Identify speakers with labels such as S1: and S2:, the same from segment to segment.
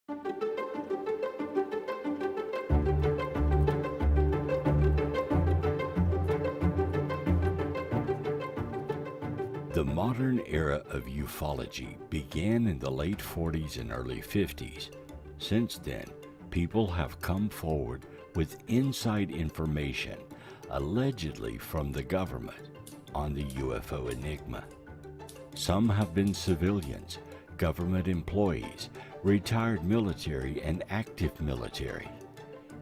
S1: The modern era of ufology began in the late 40s and early 50s. Since then, people have come forward with inside information, allegedly from the government, on the UFO Enigma. Some have been civilians, government employees, retired military, and active military.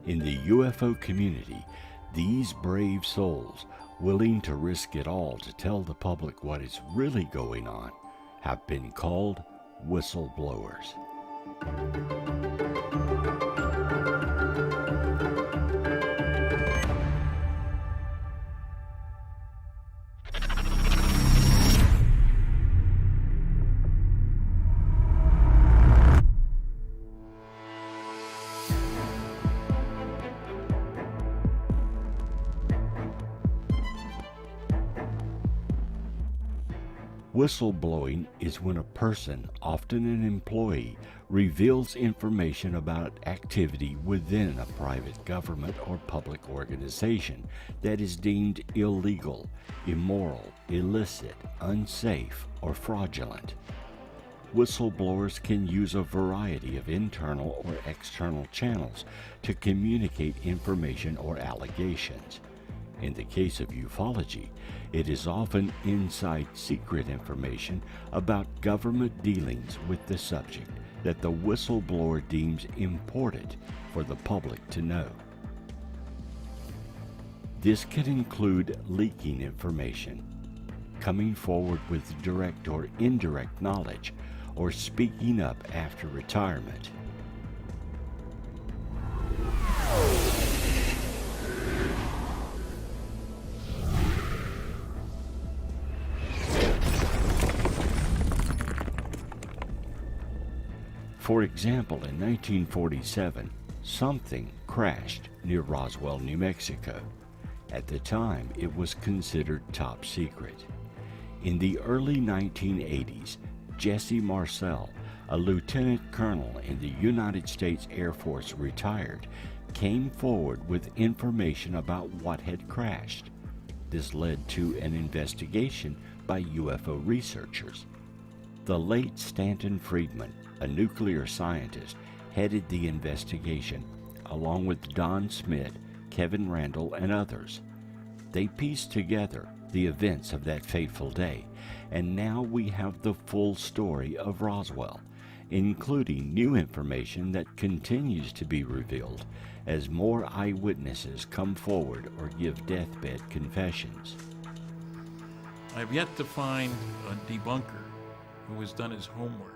S1: In the UFO community, these brave souls, willing to risk it all to tell the public what is really going on, have been called whistleblowers. Whistleblowing is when a person, often an employee, reveals information about activity within a private government or public organization that is deemed illegal, immoral, illicit, unsafe, or fraudulent. Whistleblowers can use a variety of internal or external channels to communicate information or allegations. In the case of ufology, it is often inside secret information about government dealings with the subject that the whistleblower deems important for the public to know. This can include leaking information, coming forward with direct or indirect knowledge, or speaking up after retirement. For example, in 1947, something crashed near Roswell, New Mexico. At the time, it was considered top secret. In the early 1980s, Jesse Marcel, a lieutenant colonel in the United States Air Force retired, came forward with information about what had crashed. This led to an investigation by UFO researchers. The late Stanton Friedman, a nuclear scientist, headed the investigation, along with Don Smith, Kevin Randall, and others. They pieced together the events of that fateful day, and now we have the full story of Roswell, including new information that continues to be revealed as more eyewitnesses come forward or give deathbed confessions.
S2: I've yet to find a debunker who has done his homework.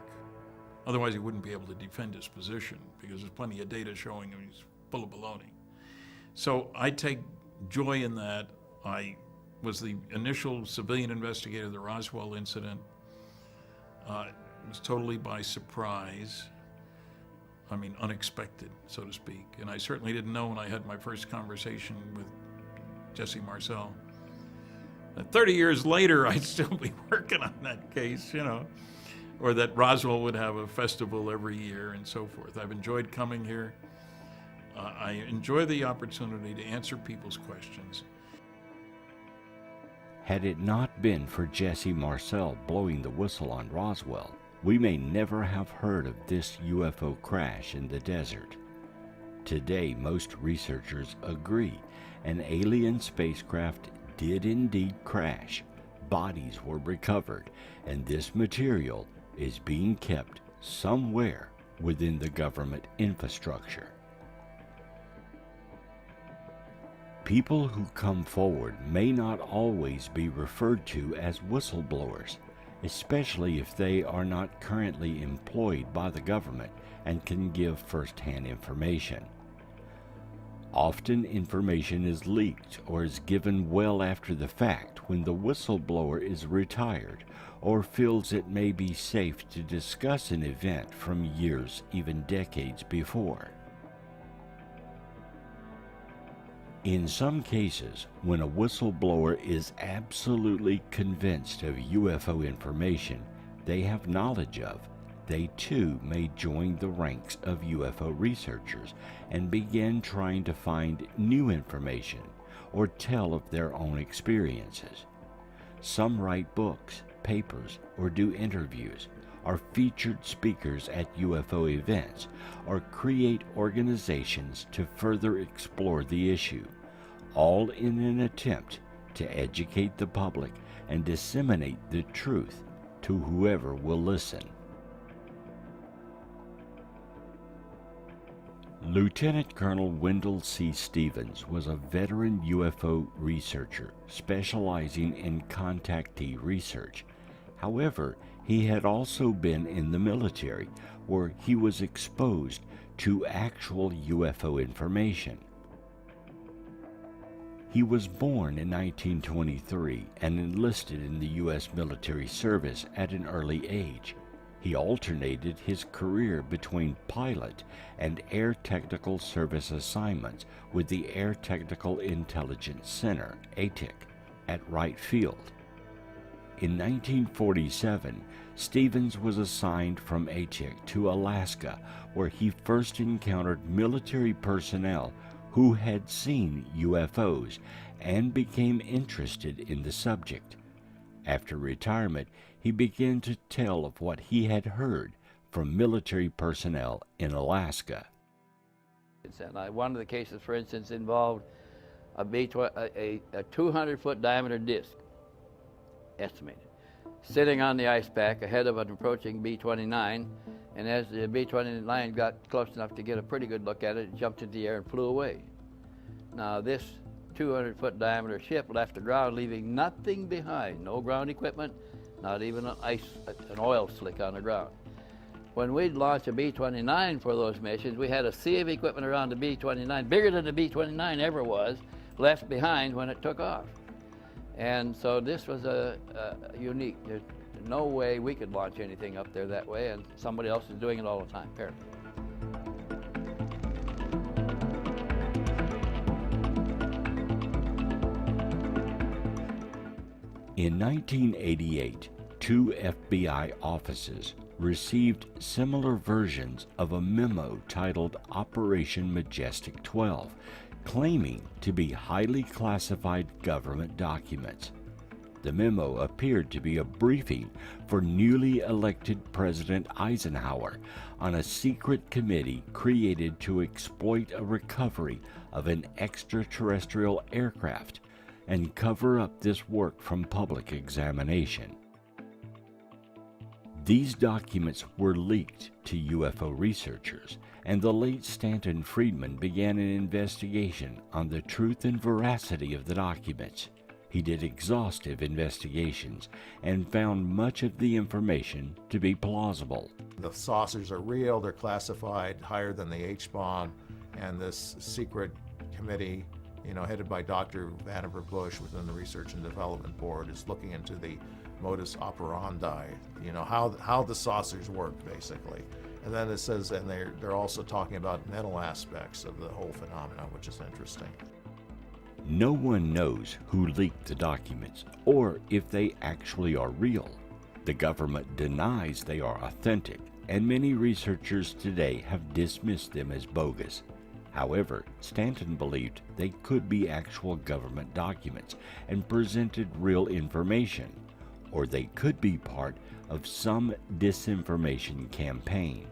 S2: Otherwise, he wouldn't be able to defend his position because there's plenty of data showing him he's full of baloney. So I take joy in that. I was the initial civilian investigator of the Roswell incident. It was totally by surprise. I mean, unexpected, so to speak. And I certainly didn't know when I had my first conversation with Jesse Marcel. And 30 years later, I'd still be working on that case, you know, or that Roswell would have a festival every year and so forth. I've enjoyed coming here. I enjoy the opportunity to answer people's questions.
S1: Had it not been for Jesse Marcel blowing the whistle on Roswell, we may never have heard of this UFO crash in the desert. Today, most researchers agree an alien spacecraft did indeed crash. Bodies were recovered, and this material is being kept somewhere within the government infrastructure. People who come forward may not always be referred to as whistleblowers, especially if they are not currently employed by the government and can give first-hand information. Often information is leaked or is given well after the fact when the whistleblower is retired or feels it may be safe to discuss an event from years, even decades before. In some cases, when a whistleblower is absolutely convinced of UFO information they have knowledge of, they too may join the ranks of UFO researchers and begin trying to find new information or tell of their own experiences. Some write books, papers, or do interviews, are featured speakers at UFO events, or create organizations to further explore the issue, all in an attempt to educate the public and disseminate the truth to whoever will listen. Lieutenant Colonel Wendell C. Stevens was a veteran UFO researcher specializing in contactee research. However, he had also been in the military, where he was exposed to actual UFO information. He was born in 1923 and enlisted in the U.S. military service at an early age. He alternated his career between pilot and air technical service assignments with the Air Technical Intelligence Center, ATIC, at Wright Field. In 1947, Stevens was assigned from ATIC to Alaska, where he first encountered military personnel who had seen UFOs and became interested in the subject. After retirement, he began to tell of what he had heard from military personnel in Alaska.
S3: And one of the cases, for instance, involved a 200-foot diameter disc, estimated, sitting on the ice pack ahead of an approaching B-29, and as the B-29 got close enough to get a pretty good look at it, it jumped into the air and flew away. Now this 200-foot diameter ship left the ground, leaving nothing behind, no ground equipment, not even an oil slick on the ground. When we'd launch a B-29 for those missions, we had a sea of equipment around the B-29, bigger than the B-29 ever was, left behind when it took off. And so this was a unique. There's no way we could launch anything up there that way, and somebody else is doing it all the time, apparently.
S1: In 1988, 2 FBI offices received similar versions of a memo titled Operation Majestic 12, claiming to be highly classified government documents. The memo appeared to be a briefing for newly elected President Eisenhower on a secret committee created to exploit a recovery of an extraterrestrial aircraft and cover up this work from public examination. These documents were leaked to UFO researchers, and the late Stanton Friedman began an investigation on the truth and veracity of the documents. He did exhaustive investigations and found much of the information to be plausible.
S4: The saucers are real, they're classified higher than the H-bomb, and this secret committee, headed by Dr. Vannevar Bush within the Research and Development Board, is looking into the modus operandi, how the saucers work, basically. And then it says, and they're also talking about mental aspects of the whole phenomenon, which is interesting.
S1: No one knows who leaked the documents or if they actually are real. The government denies they are authentic, and many researchers today have dismissed them as bogus. However, Stanton believed they could be actual government documents and presented real information, or they could be part of some disinformation campaign.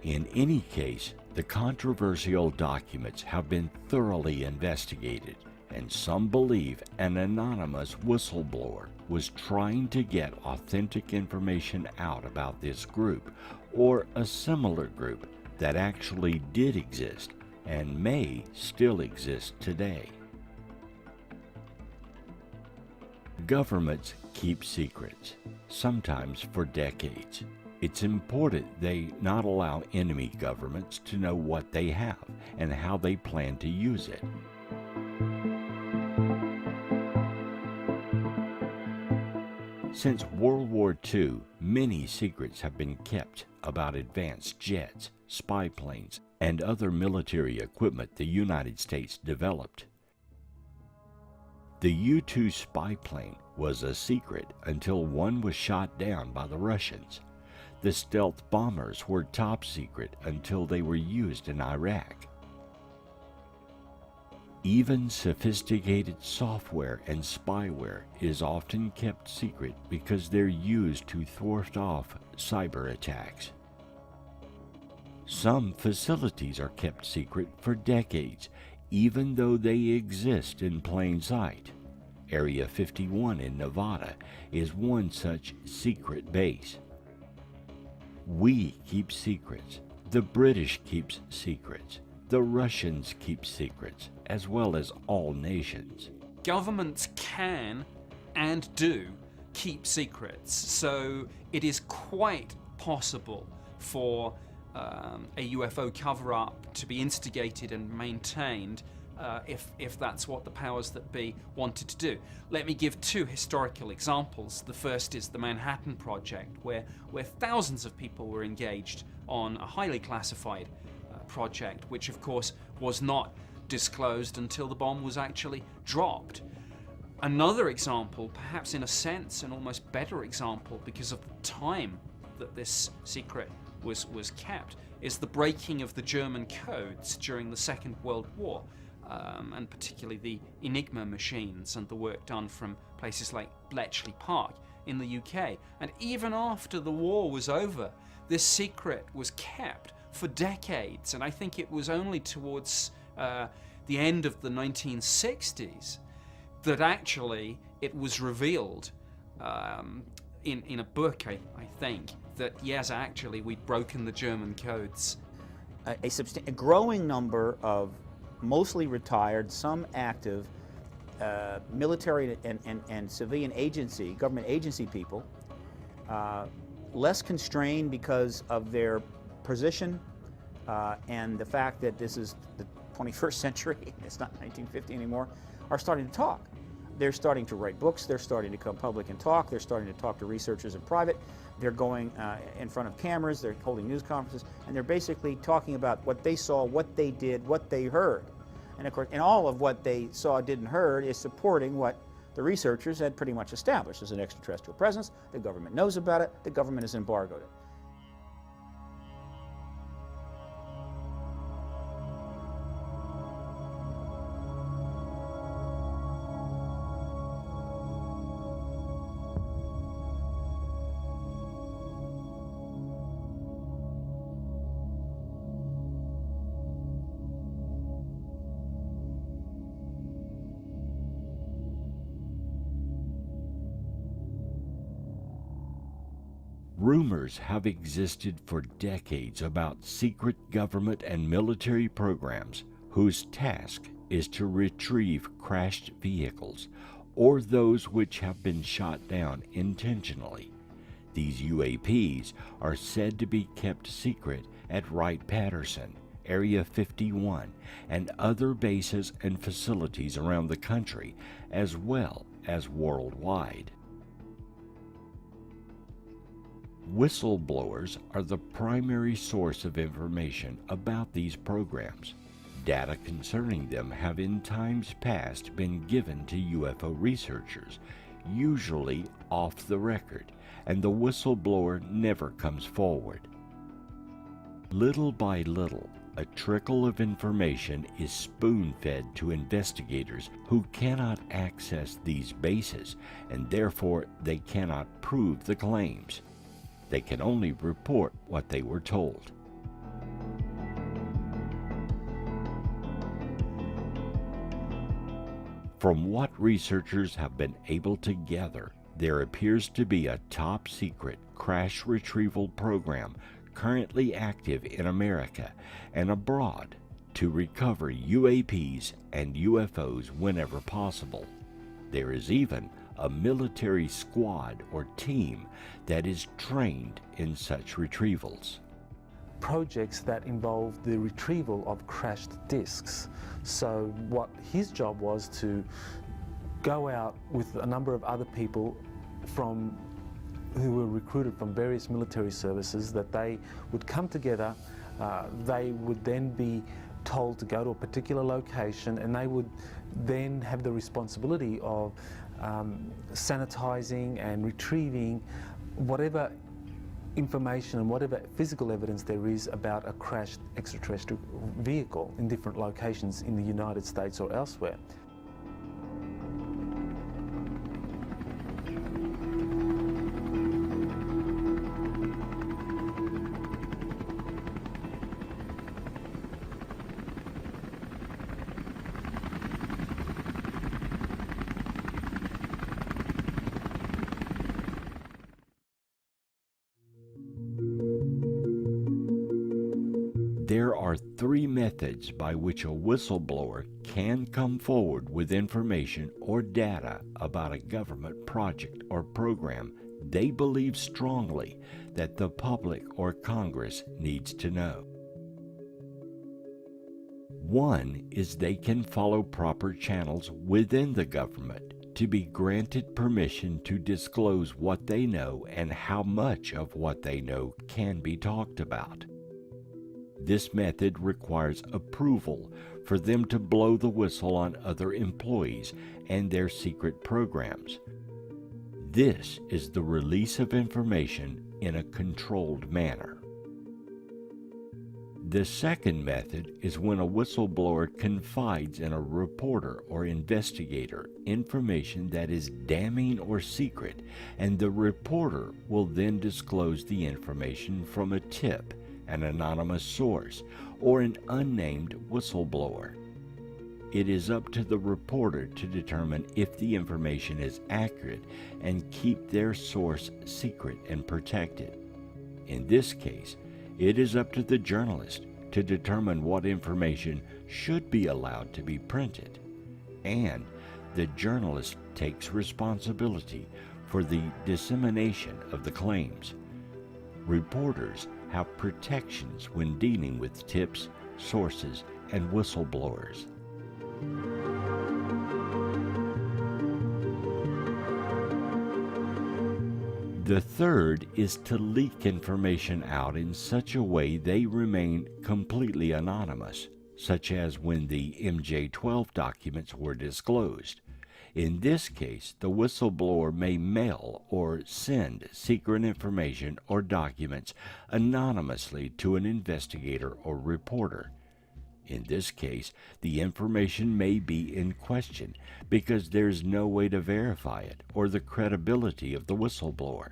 S1: In any case, the controversial documents have been thoroughly investigated, and some believe an anonymous whistleblower was trying to get authentic information out about this group or a similar group that actually did exist and may still exist today. Governments keep secrets, sometimes for decades. It's important they not allow enemy governments to know what they have and how they plan to use it. Since World War II, many secrets have been kept about advanced jets, spy planes, and other military equipment the United States developed. The U-2 spy plane was a secret until one was shot down by the Russians. The stealth bombers were top secret until they were used in Iraq. Even sophisticated software and spyware is often kept secret because they're used to thwart off cyber attacks. Some facilities are kept secret for decades, even though they exist in plain sight. Area 51 in Nevada is one such secret base. We keep secrets. The British keeps secrets. The Russians keep secrets, as well as all nations.
S5: Governments can and do keep secrets, so it is quite possible for a UFO cover-up to be instigated and maintained if that's what the powers that be wanted to do. Let me give two historical examples. The first is the Manhattan Project, where thousands of people were engaged on a highly classified project, which of course was not disclosed until the bomb was actually dropped. Another example, perhaps in a sense an almost better example because of the time that this secret was kept, is the breaking of the German codes during the Second World War, and particularly the Enigma machines and the work done from places like Bletchley Park in the UK. And even after the war was over, this secret was kept for decades, and I think it was only towards the end of the 1960s that actually it was revealed in a book, I think, that yes, actually we'd broken the German codes.
S6: A growing number of mostly retired, some active military and civilian agency, government agency people, less constrained because of their position and the fact that this is the 21st century, it's not 1950 anymore, are starting to talk. They're starting to write books, they're starting to come public and talk, they're starting to talk to researchers in private, they're going in front of cameras, they're holding news conferences, and they're basically talking about what they saw, what they did, what they heard. And of course, and all of what they saw, did, and heard is supporting what the researchers had pretty much established as an extraterrestrial presence. The government knows about it, the government has embargoed it.
S1: Rumors have existed for decades about secret government and military programs whose task is to retrieve crashed vehicles or those which have been shot down intentionally. These UAPs are said to be kept secret at Wright-Patterson, Area 51, and other bases and facilities around the country, as well as worldwide. Whistleblowers are the primary source of information about these programs. Data concerning them have in times past been given to UFO researchers, usually off the record, and the whistleblower never comes forward. Little by little, a trickle of information is spoon-fed to investigators who cannot access these bases, and therefore they cannot prove the claims. They can only report what they were told. From what researchers have been able to gather, there appears to be a top-secret crash retrieval program currently active in America and abroad to recover UAPs and UFOs whenever possible. There is even a military squad or team that is trained in such retrievals.
S7: Projects that involve the retrieval of crashed discs. So what his job was to go out with a number of other people who were recruited from various military services, that they would come together, they would then be told to go to a particular location, and they would then have the responsibility of sanitizing and retrieving whatever information and whatever physical evidence there is about a crashed extraterrestrial vehicle in different locations in the United States or elsewhere.
S1: There are three methods by which a whistleblower can come forward with information or data about a government project or program they believe strongly that the public or Congress needs to know. One is they can follow proper channels within the government to be granted permission to disclose what they know and how much of what they know can be talked about. This method requires approval for them to blow the whistle on other employees and their secret programs. This is the release of information in a controlled manner. The second method is when a whistleblower confides in a reporter or investigator information that is damning or secret, and the reporter will then disclose the information from a tip, an anonymous source, or an unnamed whistleblower. It is up to the reporter to determine if the information is accurate and keep their source secret and protected. In this case, it is up to the journalist to determine what information should be allowed to be printed, and the journalist takes responsibility for the dissemination of the claims. Reporters have protections when dealing with tips, sources, and whistleblowers. The third is to leak information out in such a way they remain completely anonymous, such as when the MJ-12 documents were disclosed. In this case, the whistleblower may mail or send secret information or documents anonymously to an investigator or reporter. In this case, the information may be in question because there's no way to verify it or the credibility of the whistleblower.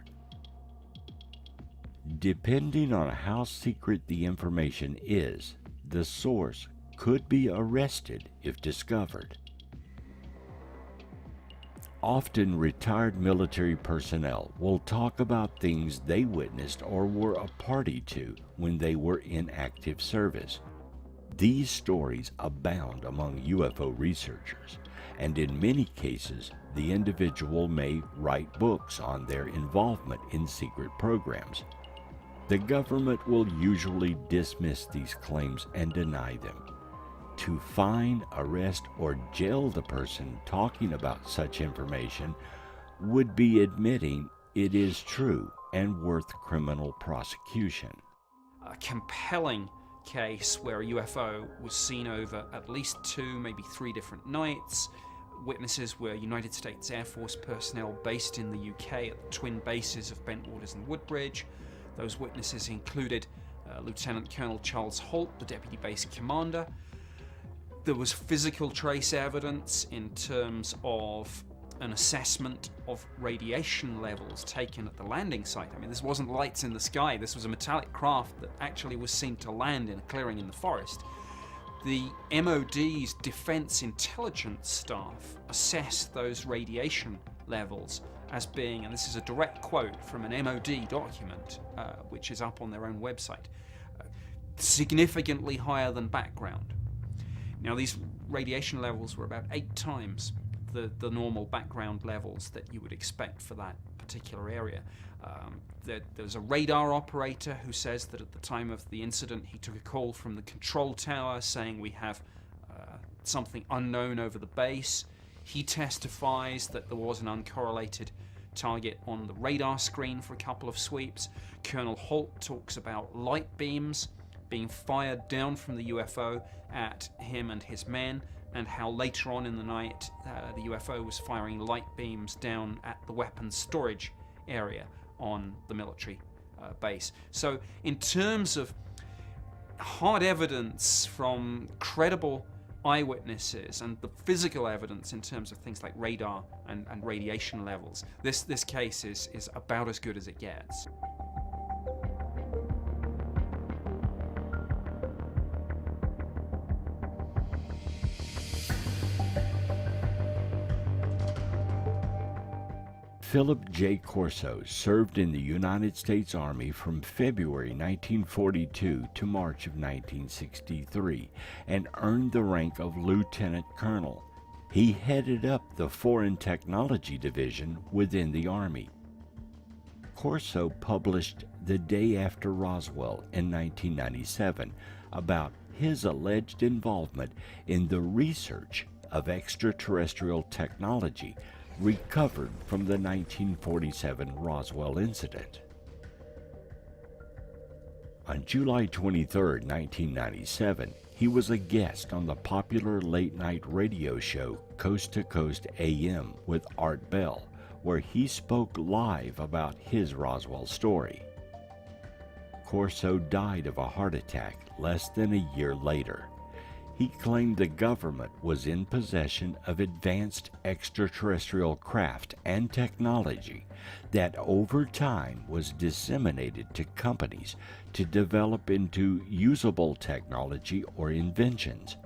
S1: Depending on how secret the information is, the source could be arrested if discovered. Often retired military personnel will talk about things they witnessed or were a party to when they were in active service. These stories abound among UFO researchers, and in many cases, the individual may write books on their involvement in secret programs. The government will usually dismiss these claims and deny them. To fine, arrest, or jail the person talking about such information would be admitting it is true and worth criminal prosecution.
S5: A compelling case where a UFO was seen over at least 2, maybe 3 different nights. Witnesses were United States Air Force personnel based in the UK at the twin bases of Bentwaters and Woodbridge. Those witnesses included Lieutenant Colonel Charles Holt, the deputy base commander. There was physical trace evidence in terms of an assessment of radiation levels taken at the landing site. I mean, this wasn't lights in the sky. This was a metallic craft that actually was seen to land in a clearing in the forest. The MOD's defense intelligence staff assessed those radiation levels as being, and this is a direct quote from an MOD document, which is up on their own website, significantly higher than background. Now, these radiation levels were about 8 times the normal background levels that you would expect for that particular area. There's a radar operator who says that at the time of the incident he took a call from the control tower saying we have something unknown over the base. He testifies that there was an uncorrelated target on the radar screen for a couple of sweeps. Colonel Holt talks about light beams being fired down from the UFO at him and his men, and how later on in the night the UFO was firing light beams down at the weapons storage area on the military base. So in terms of hard evidence from credible eyewitnesses and the physical evidence in terms of things like radar and radiation levels, this case is about as good as it gets.
S1: Philip J. Corso served in the United States Army from February 1942 to March of 1963 and earned the rank of lieutenant colonel. He headed up the Foreign Technology Division within the Army. Corso published The Day After Roswell in 1997 about his alleged involvement in the research of extraterrestrial technology recovered from the 1947 Roswell incident. On July 23, 1997, he was a guest on the popular late-night radio show Coast to Coast AM with Art Bell, where he spoke live about his Roswell story. Corso died of a heart attack less than a year later. He claimed the government was in possession of advanced extraterrestrial craft and technology that over time was disseminated to companies to develop into usable technology or inventions.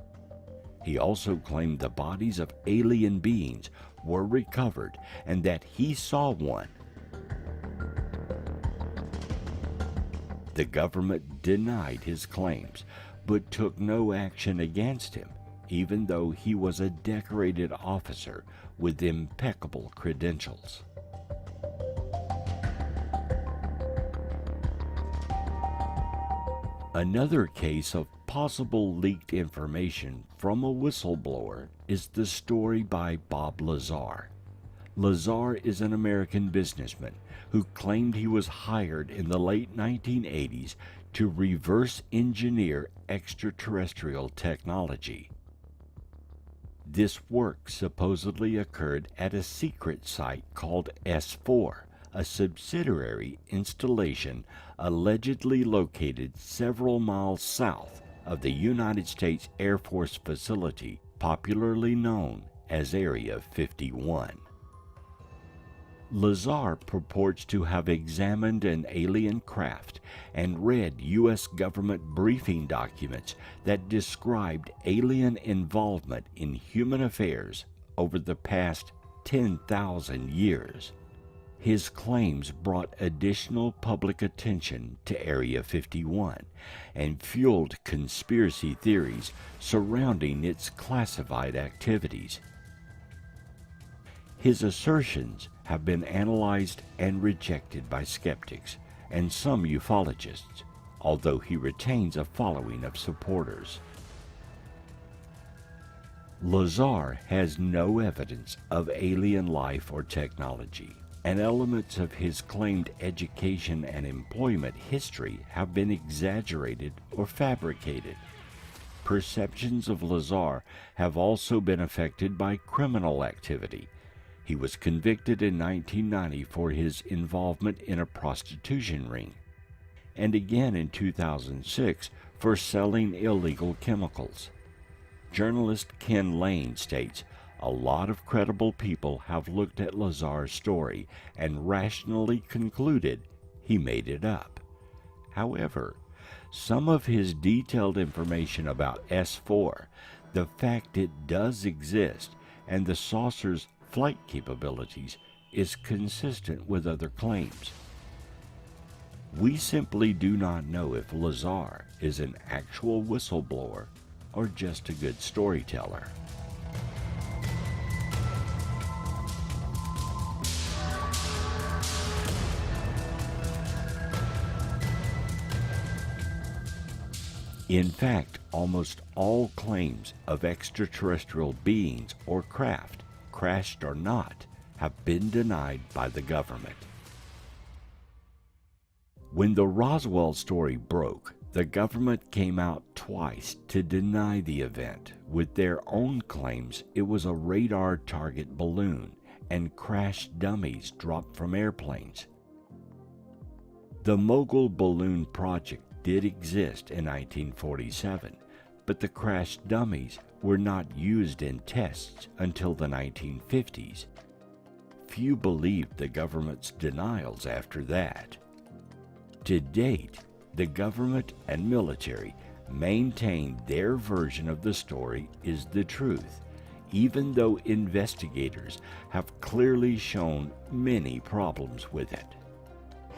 S1: He also claimed the bodies of alien beings were recovered and that he saw one. The government denied his claims, but took no action against him, even though he was a decorated officer with impeccable credentials. Another case of possible leaked information from a whistleblower is the story by Bob Lazar. Lazar is an American businessman who claimed he was hired in the late 1980s to reverse engineer extraterrestrial technology. This work supposedly occurred at a secret site called S4, a subsidiary installation allegedly located several miles south of the United States Air Force facility, popularly known as Area 51. Lazar purports to have examined an alien craft and read U.S. government briefing documents that described alien involvement in human affairs over the past 10,000 years. His claims brought additional public attention to Area 51 and fueled conspiracy theories surrounding its classified activities. His assertions have been analyzed and rejected by skeptics and some ufologists, although he retains a following of supporters. Lazar has no evidence of alien life or technology, and elements of his claimed education and employment history have been exaggerated or fabricated. Perceptions of Lazar have also been affected by criminal activity. He was convicted in 1990 for his involvement in a prostitution ring, and again in 2006 for selling illegal chemicals. Journalist Ken Lane states, "A lot of credible people have looked at Lazar's story and rationally concluded he made it up. However, some of his detailed information about S4, the fact it does exist, and the saucer's flight capabilities is consistent with other claims. We simply do not know if Lazar is an actual whistleblower or just a good storyteller." In fact, almost all claims of extraterrestrial beings or craft, crashed or not, have been denied by the government. When the Roswell story broke, the government came out twice to deny the event, with their own claims it was a radar target balloon and crash dummies dropped from airplanes. The Mogul Balloon Project did exist in 1947, but the crashed dummies were not used in tests until the 1950s. Few believed the government's denials after that. To date, the government and military maintain their version of the story is the truth, even though investigators have clearly shown many problems with it.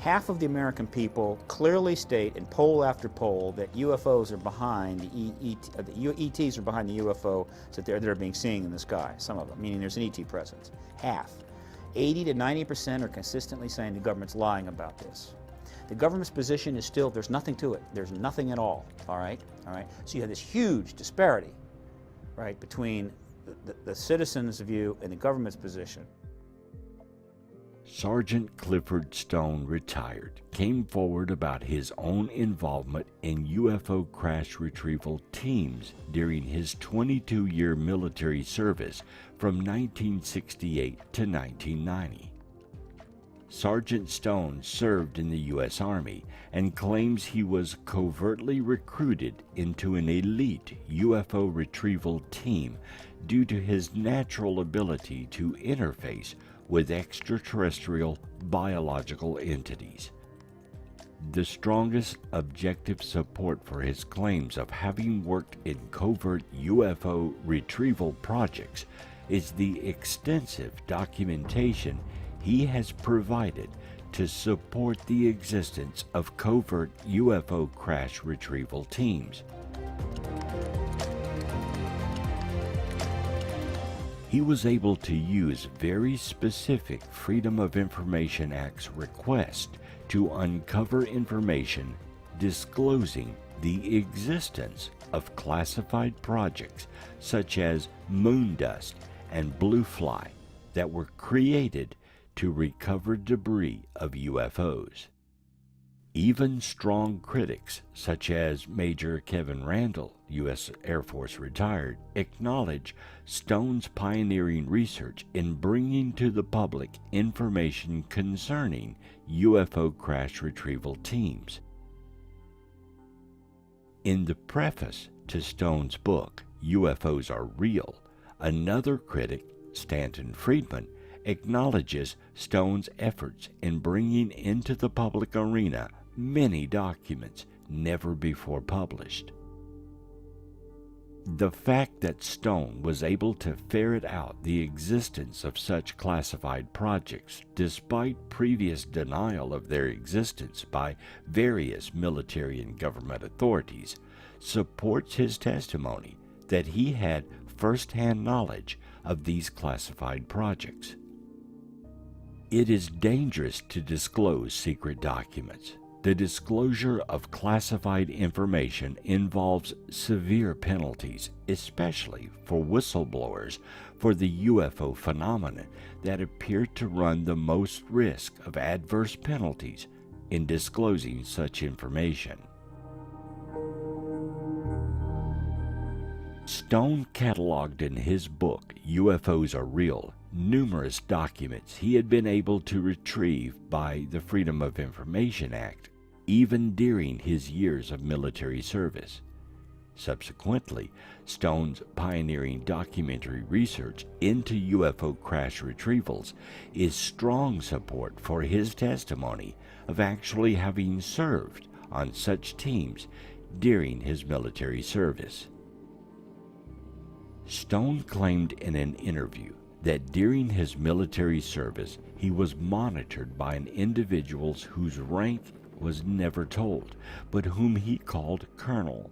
S6: Half of the American people clearly state in poll after poll that UFOs are behind the ETs are behind the UFO that they're being seen in the sky, some of them, meaning there's an ET presence. Half. 80 to 90% are consistently saying the government's lying about this. The government's position is still there's nothing to it. There's nothing at all, all right? So you have this huge disparity, right, between the citizens' view and the government's position.
S1: Sergeant Clifford Stone, retired, came forward about his own involvement in UFO crash retrieval teams during his 22-year military service from 1968 to 1990. Sergeant Stone served in the U.S. Army and claims he was covertly recruited into an elite UFO retrieval team due to his natural ability to interface with extraterrestrial biological entities. The strongest objective support for his claims of having worked in covert UFO retrieval projects is the extensive documentation he has provided to support the existence of covert UFO crash retrieval teams. He was able to use very specific Freedom of Information Act's request to uncover information disclosing the existence of classified projects such as moon dust and blue fly that were created to recover debris of UFOs. Even strong critics, such as Major Kevin Randall, U.S. Air Force retired, acknowledge Stone's pioneering research in bringing to the public information concerning UFO crash retrieval teams. In the preface to Stone's book, UFOs Are Real, another critic, Stanton Friedman, acknowledges Stone's efforts in bringing into the public arena many documents never before published. The fact that Stone was able to ferret out the existence of such classified projects despite previous denial of their existence by various military and government authorities supports his testimony that he had first-hand knowledge of these classified projects. It is dangerous to disclose secret documents. The disclosure of classified information involves severe penalties, especially for whistleblowers for the UFO phenomenon that appear to run the most risk of adverse penalties in disclosing such information. Stone cataloged in his book, UFOs Are Real, numerous documents he had been able to retrieve by the Freedom of Information Act, even during his years of military service. Subsequently, Stone's pioneering documentary research into UFO crash retrievals is strong support for his testimony of actually having served on such teams during his military service. Stone claimed in an interview that during his military service he was monitored by an individual whose rank was never told, but whom he called Colonel.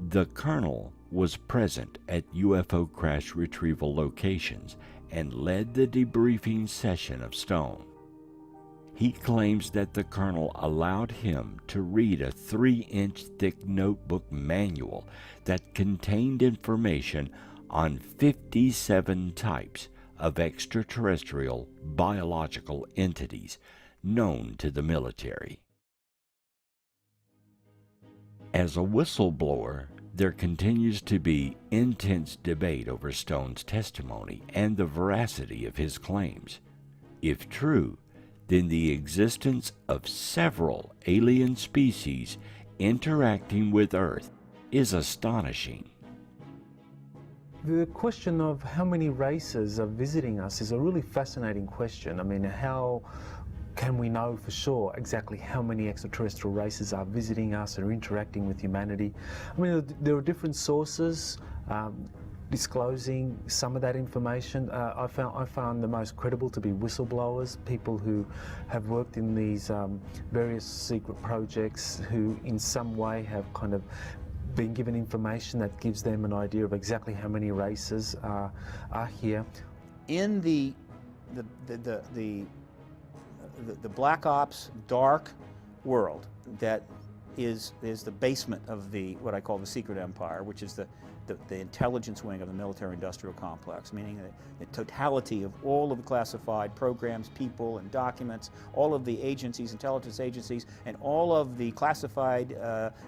S1: The Colonel was present at UFO crash retrieval locations and led the debriefing session of Stone. He claims that the Colonel allowed him to read a 3-inch thick notebook manual that contained information on 57 types of extraterrestrial biological entities known to the military. As a whistleblower, there continues to be intense debate over Stone's testimony and the veracity of his claims. If true, then the existence of several alien species interacting with Earth is astonishing.
S7: The question of how many races are visiting us is a really fascinating question. I mean, how can we know for sure exactly how many extraterrestrial races are visiting us or interacting with humanity? I mean, there are different sources disclosing some of that information. I found the most credible to be whistleblowers, people who have worked in these various secret projects, who in some way have kind of been given information that gives them an idea of exactly how many races are here.
S6: In the black ops dark world that is the basement of what I call the secret empire, which is the intelligence wing of the military-industrial complex, meaning the totality of all of the classified programs, people, and documents, all of the agencies, intelligence agencies, and all of the classified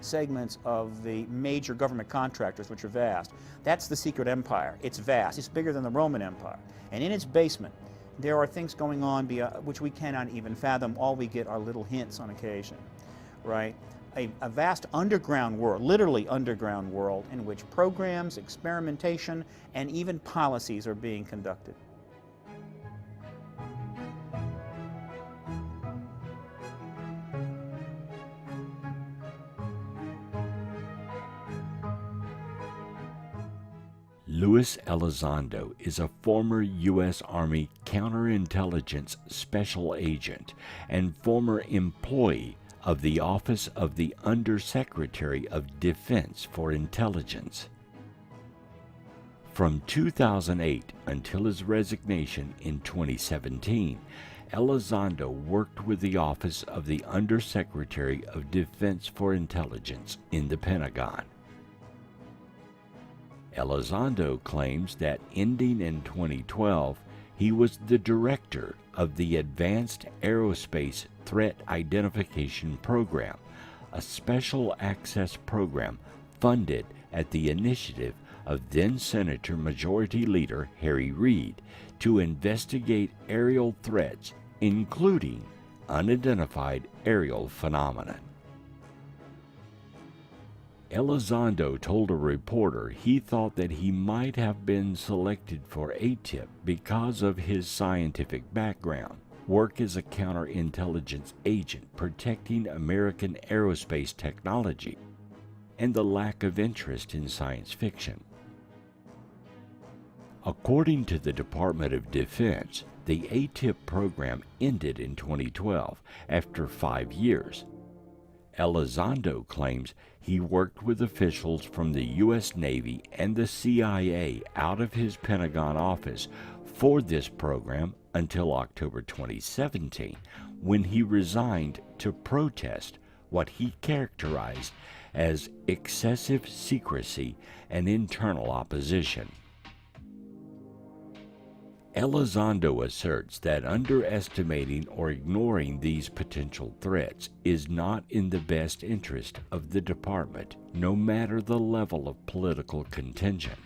S6: segments of the major government contractors, which are vast. That's the secret empire. It's vast. It's bigger than the Roman Empire. And in its basement, there are things going on which we cannot even fathom. All we get are little hints on occasion, right? A vast underground world, literally underground world, in which programs, experimentation, and even policies are being conducted.
S1: Luis Elizondo is a former U.S. Army counterintelligence special agent and former employee of the Office of the Undersecretary of Defense for Intelligence. From 2008 until his resignation in 2017, Elizondo worked with the Office of the Undersecretary of Defense for Intelligence in the Pentagon. Elizondo claims that ending in 2012, he was the director of the Advanced Aerospace Threat Identification Program, a special access program funded at the initiative of then-Senator Majority Leader Harry Reid to investigate aerial threats, including unidentified aerial phenomena. Elizondo told a reporter he thought that he might have been selected for ATIP because of his scientific background, work as a counterintelligence agent protecting American aerospace technology, and the lack of interest in science fiction. According to the Department of Defense, the ATIP program ended in 2012 after 5 years. Elizondo claims he worked with officials from the U.S. Navy and the CIA out of his Pentagon office for this program until October 2017, when he resigned to protest what he characterized as excessive secrecy and internal opposition. Elizondo asserts that underestimating or ignoring these potential threats is not in the best interest of the department, no matter the level of political contention.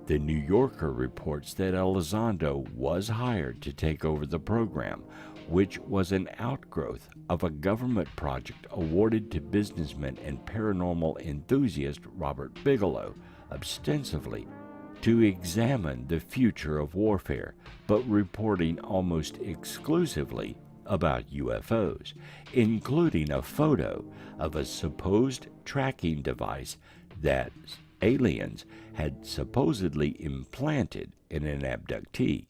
S1: The New Yorker reports that Elizondo was hired to take over the program, which was an outgrowth of a government project awarded to businessman and paranormal enthusiast Robert Bigelow, ostensibly to examine the future of warfare, but reporting almost exclusively about UFOs, including a photo of a supposed tracking device that aliens had supposedly implanted in an abductee.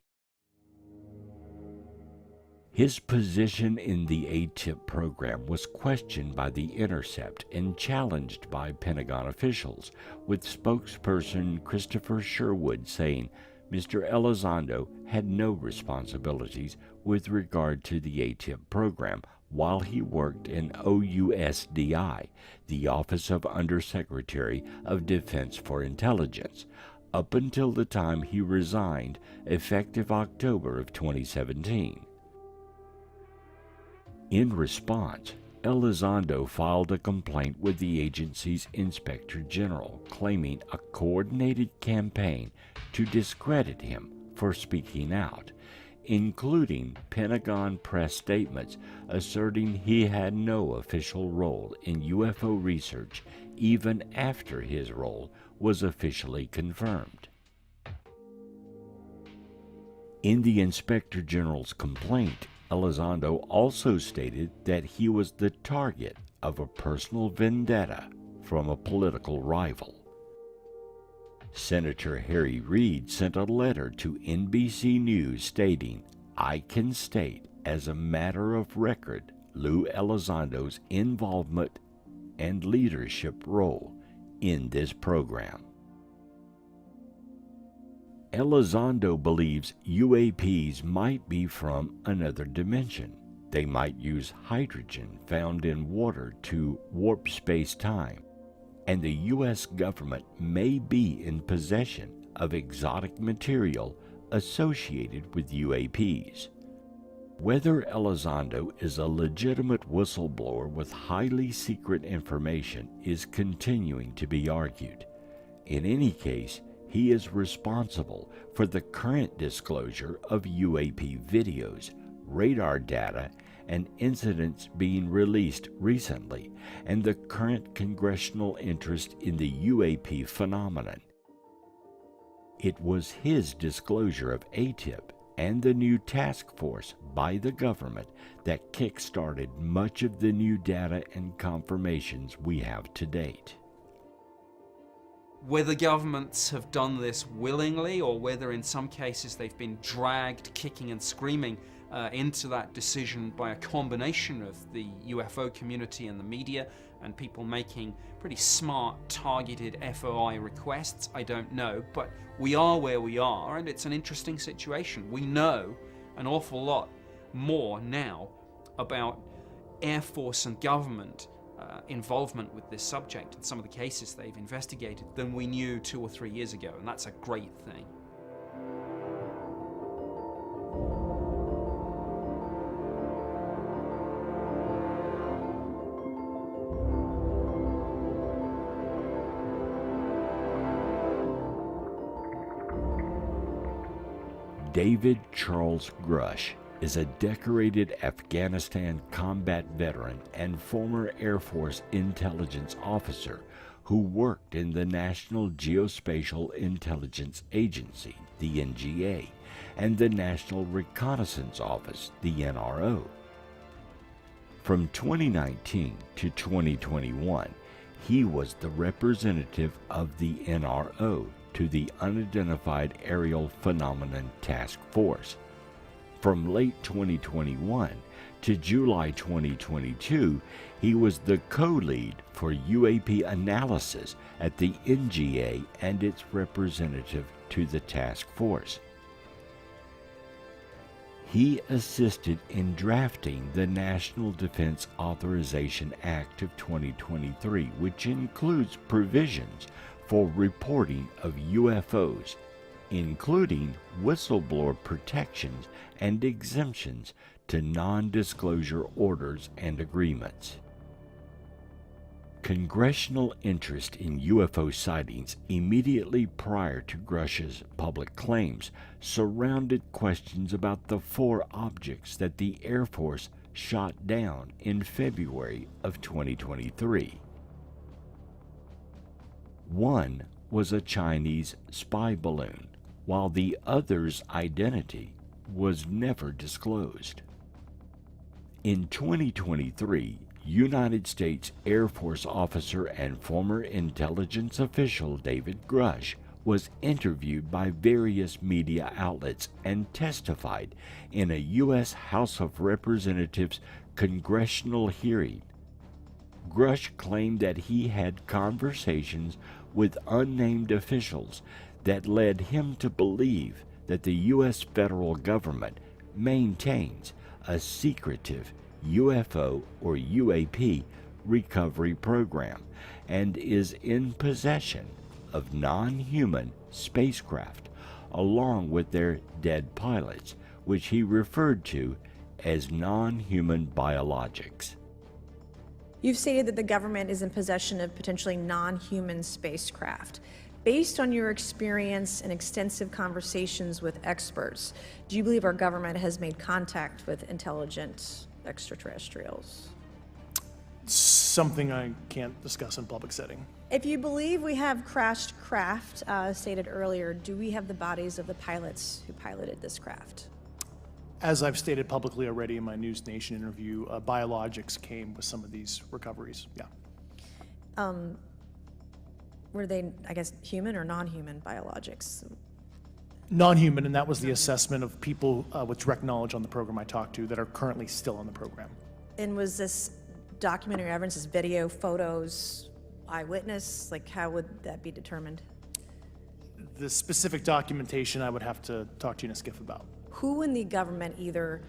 S1: His position in the ATIP program was questioned by The Intercept and challenged by Pentagon officials, with spokesperson Christopher Sherwood saying Mr. Elizondo had no responsibilities with regard to the ATIP program while he worked in OUSDI, the Office of Undersecretary of Defense for Intelligence, up until the time he resigned, effective October of 2017. In response, Elizondo filed a complaint with the agency's Inspector General, claiming a coordinated campaign to discredit him for speaking out, including Pentagon press statements asserting he had no official role in UFO research even after his role was officially confirmed. In the Inspector General's complaint, Elizondo also stated that he was the target of a personal vendetta from a political rival. Senator Harry Reid sent a letter to NBC News stating, "I can state as a matter of record Lou Elizondo's involvement and leadership role in this program." Elizondo believes UAPs might be from another dimension. They might use hydrogen found in water to warp space-time, and the U.S. government may be in possession of exotic material associated with UAPs. Whether Elizondo is a legitimate whistleblower with highly secret information is continuing to be argued. In any case, he is responsible for the current disclosure of UAP videos, radar data, and incidents being released recently, and the current congressional interest in the UAP phenomenon. It was his disclosure of ATIP and the new task force by the government that kick-started much of the new data and confirmations we have to date.
S5: Whether governments have done this willingly or whether in some cases they've been dragged kicking and screaming into that decision by a combination of the UFO community and the media and people making pretty smart, targeted FOI requests, I don't know, but we are where we are, and it's an interesting situation. We know an awful lot more now about Air Force and government involvement with this subject and some of the cases they've investigated than we knew 2 or 3 years ago, and that's a great thing.
S1: David Charles Grush is a decorated Afghanistan combat veteran and former Air Force intelligence officer who worked in the National Geospatial Intelligence Agency, the NGA, and the National Reconnaissance Office, the NRO. From 2019 to 2021, he was the representative of the NRO to the Unidentified Aerial Phenomenon Task Force. From late 2021 to July 2022, he was the co-lead for UAP analysis at the NGA and its representative to the task force. He assisted in drafting the National Defense Authorization Act of 2023, which includes provisions for reporting of UFOs, including whistleblower protections and exemptions to non-disclosure orders and agreements. Congressional interest in UFO sightings immediately prior to Grush's public claims surrounded questions about the 4 objects that the Air Force shot down in February of 2023. One was a Chinese spy balloon, while the other's identity was never disclosed. In 2023, United States Air Force officer and former intelligence official David Grush was interviewed by various media outlets and testified in a U.S. House of Representatives congressional hearing. Grush claimed that he had conversations with unnamed officials that led him to believe that the U.S. federal government maintains a secretive UFO or UAP recovery program and is in possession of non-human spacecraft along with their dead pilots, which he referred to as non-human biologics.
S8: You've stated that the government is in possession of potentially non-human spacecraft. Based on your experience and extensive conversations with experts, do you believe our government has made contact with intelligent extraterrestrials?
S9: Something I can't discuss in public setting.
S8: If you believe we have crashed craft, stated earlier, do we have the bodies of the pilots who piloted this craft?
S9: As I've stated publicly already in my News Nation interview, biologics came with some of these recoveries, yeah.
S8: Were they, I guess, human or non-human biologics?
S9: Non-human, and that was the assessment of people with direct knowledge on the program I talked to that are currently still on the program.
S8: And was this documentary evidence, this video, photos, eyewitness? Like, how would that be determined?
S9: The specific documentation I would have to talk to you in a skiff about.
S8: Who in the government, either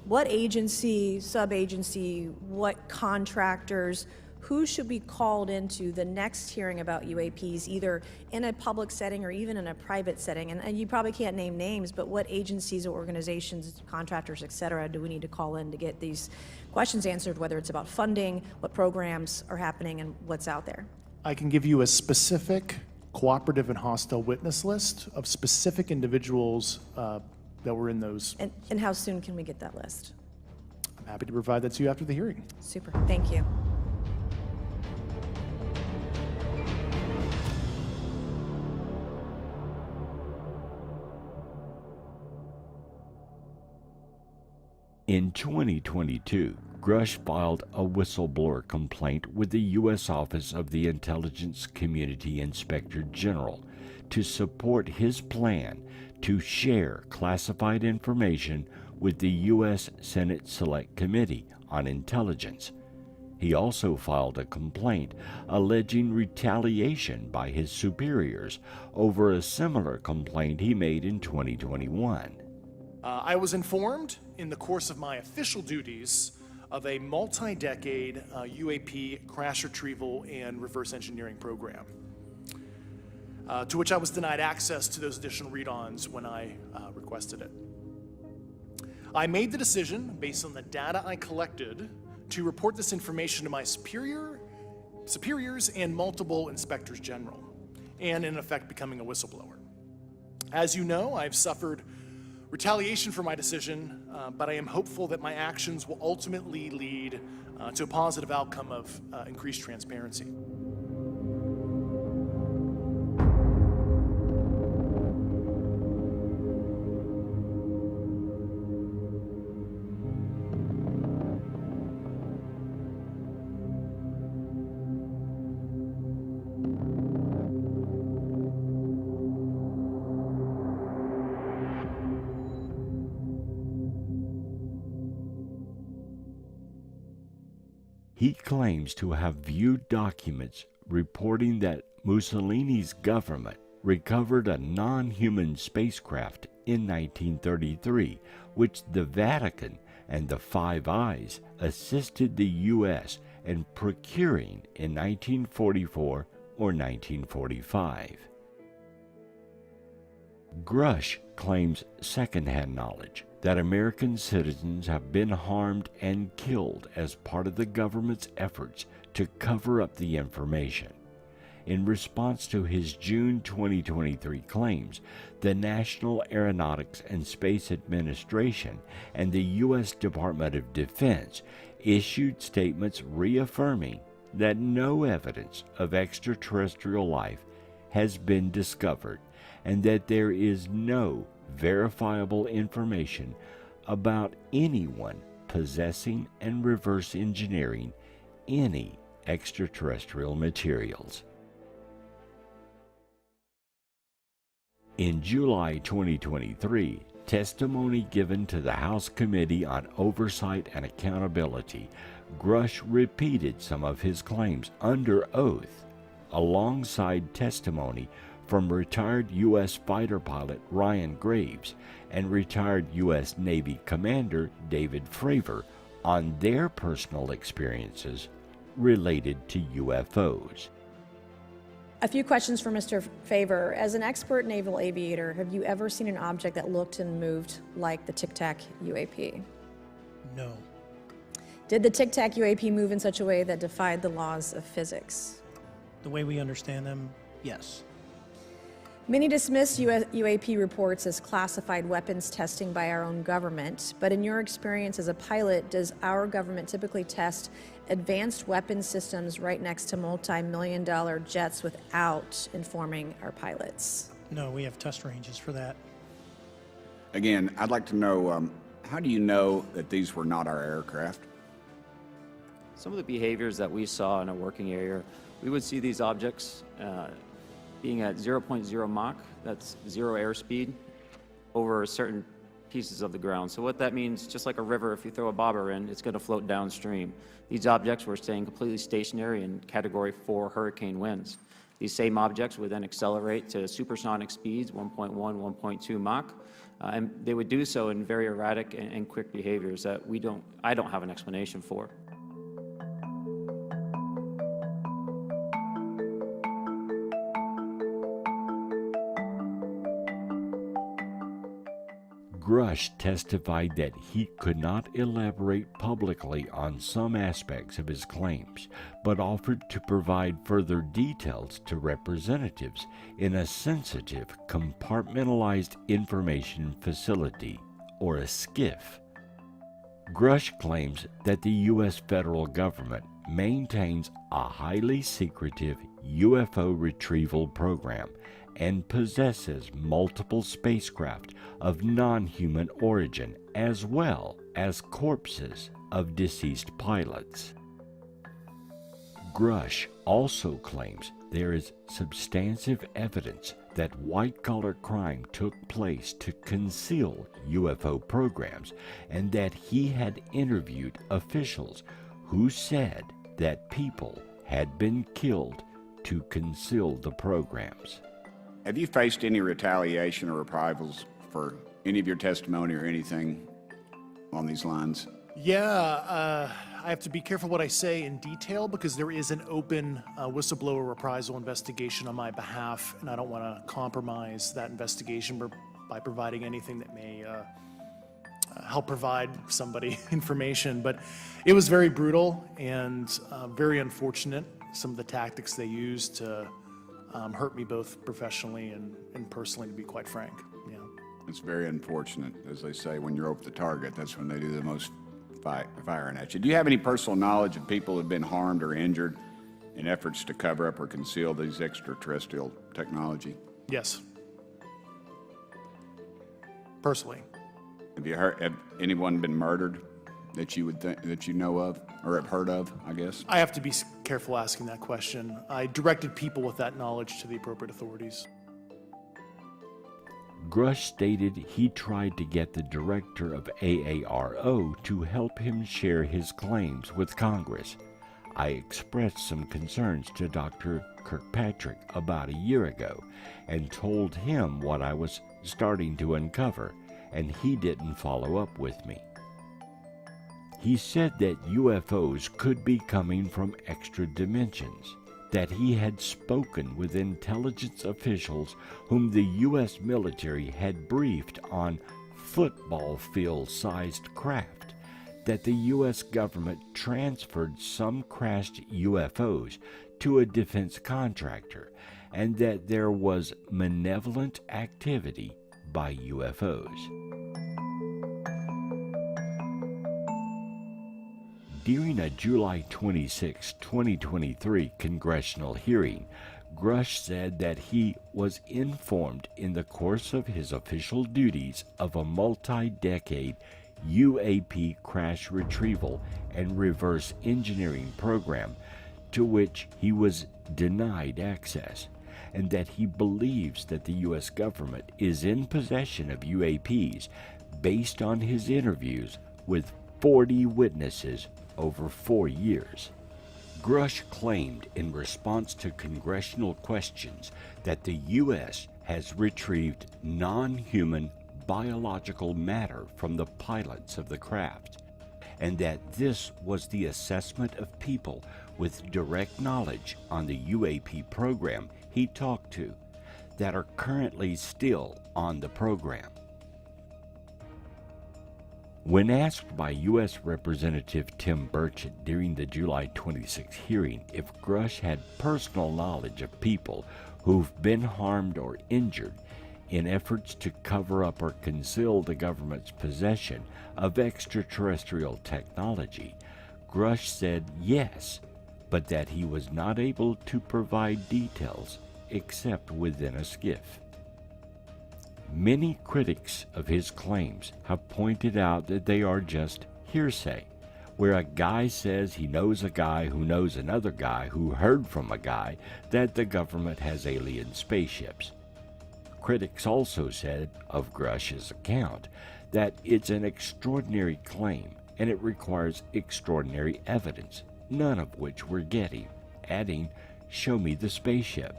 S8: what agency, sub-agency, what contractors, who should be called into the next hearing about UAPs, either in a public setting or even in a private setting? And you probably can't name names, but what agencies or organizations, contractors, et cetera, do we need to call in to get these questions answered, whether it's about funding, what programs are happening, and what's out there?
S9: I can give you a specific cooperative and hostile witness list of specific individuals that were in those.
S8: And how soon can we get that list?
S9: I'm happy to provide that to you after the hearing.
S8: Super, thank you.
S1: In 2022, Grush filed a whistleblower complaint with the U.S. Office of the Intelligence Community Inspector General to support his plan to share classified information with the U.S. Senate Select Committee on Intelligence. He also filed a complaint alleging retaliation by his superiors over a similar complaint he made in 2021.
S9: I was informed in the course of my official duties of a multi-decade UAP crash retrieval and reverse engineering program, to which I was denied access to those additional read-ons when I requested it. I made the decision, based on the data I collected, to report this information to my superiors and multiple inspectors general, and in effect becoming a whistleblower. As you know, I've suffered retaliation for my decision, but I am hopeful that my actions will ultimately lead to a positive outcome of increased transparency.
S1: He claims to have viewed documents reporting that Mussolini's government recovered a non-human spacecraft in 1933, which the Vatican and the Five Eyes assisted the U.S. in procuring in 1944 or 1945. Grush claims secondhand knowledge that American citizens have been harmed and killed as part of the government's efforts to cover up the information. In response to his June 2023 claims, the National Aeronautics and Space Administration and the U.S. Department of Defense issued statements reaffirming that no evidence of extraterrestrial life has been discovered and that there is no verifiable information about anyone possessing and reverse engineering any extraterrestrial materials. In July 2023, testimony given to the House Committee on Oversight and Accountability, Grush repeated some of his claims under oath, alongside testimony from retired U.S. fighter pilot Ryan Graves and retired U.S. Navy Commander David Fravor on their personal experiences related to UFOs.
S8: A few questions for Mr. Favor. As an expert naval aviator, have you ever seen an object that looked and moved like the Tic Tac UAP?
S9: No.
S8: Did the Tic Tac UAP move in such a way that defied the laws of physics?
S10: The way we understand them, yes.
S8: Many dismiss UAP reports as classified weapons testing by our own government, but in your experience as a pilot, does our government typically test advanced weapon systems right next to multi-million-dollar jets without informing our pilots?
S10: No, we have test ranges for that.
S11: Again, I'd like to know, how do you know that these were not our aircraft?
S12: Some of the behaviors that we saw in a working area, we would see these objects being at 0.0 Mach, that's zero airspeed, over certain pieces of the ground. So what that means, just like a river, if you throw a bobber in, it's going to float downstream. These objects were staying completely stationary in Category 4 hurricane winds. These same objects would then accelerate to supersonic speeds, 1.1, 1.2 Mach, and they would do so in very erratic and quick behaviors that I don't have an explanation for.
S1: Grush testified that he could not elaborate publicly on some aspects of his claims, but offered to provide further details to representatives in a sensitive, compartmentalized information facility, or a SCIF. Grush claims that the U.S. federal government maintains a highly secretive UFO retrieval program and possesses multiple spacecraft of non-human origin, as well as corpses of deceased pilots. Grush also claims there is substantive evidence that white-collar crime took place to conceal UFO programs, and that he had interviewed officials who said that people had been killed to conceal the programs.
S11: Have you faced any retaliation or reprisals for any of your testimony or anything on these lines?
S9: Yeah, I have to be careful what I say in detail because there is an open whistleblower reprisal investigation on my behalf, and I don't want to compromise that investigation by providing anything that may help provide somebody information. But it was very brutal and very unfortunate, some of the tactics they used to hurt me both professionally and personally, to be quite frank. Yeah.
S11: It's very unfortunate. As they say, when you're over the target, that's when they do the most firing at you. Do you have any personal knowledge of people who have been harmed or injured in efforts to cover up or conceal these extraterrestrial technology?
S9: Yes. Personally.
S11: Have anyone been murdered that you would that you know of or have heard of, I guess?
S9: I have to be careful asking that question. I directed people with that knowledge to the appropriate authorities.
S1: Grush stated he tried to get the director of AARO to help him share his claims with Congress. I expressed some concerns to Dr. Kirkpatrick about a year ago and told him what I was starting to uncover, and he didn't follow up with me. He said that UFOs could be coming from extra dimensions, that he had spoken with intelligence officials whom the U.S. military had briefed on football field-sized craft, that the U.S. government transferred some crashed UFOs to a defense contractor, and that there was malevolent activity by UFOs. During a July 26, 2023 congressional hearing, Grush said that he was informed in the course of his official duties of a multi-decade UAP crash retrieval and reverse engineering program to which he was denied access, and that he believes that the U.S. government is in possession of UAPs based on his interviews with 40 witnesses over 4 years. Grush claimed in response to congressional questions that the U.S. has retrieved non-human biological matter from the pilots of the craft, and that this was the assessment of people with direct knowledge on the UAP program he talked to that are currently still on the program. When asked by U.S. Representative Tim Burchett during the July 26 hearing if Grush had personal knowledge of people who've been harmed or injured in efforts to cover up or conceal the government's possession of extraterrestrial technology, Grush said yes, but that he was not able to provide details except within a skiff. Many critics of his claims have pointed out that they are just hearsay, where a guy says he knows a guy who knows another guy who heard from a guy that the government has alien spaceships. Critics also said of Grush's account that it's an extraordinary claim and it requires extraordinary evidence, none of which we're getting, adding, "Show me the spaceship."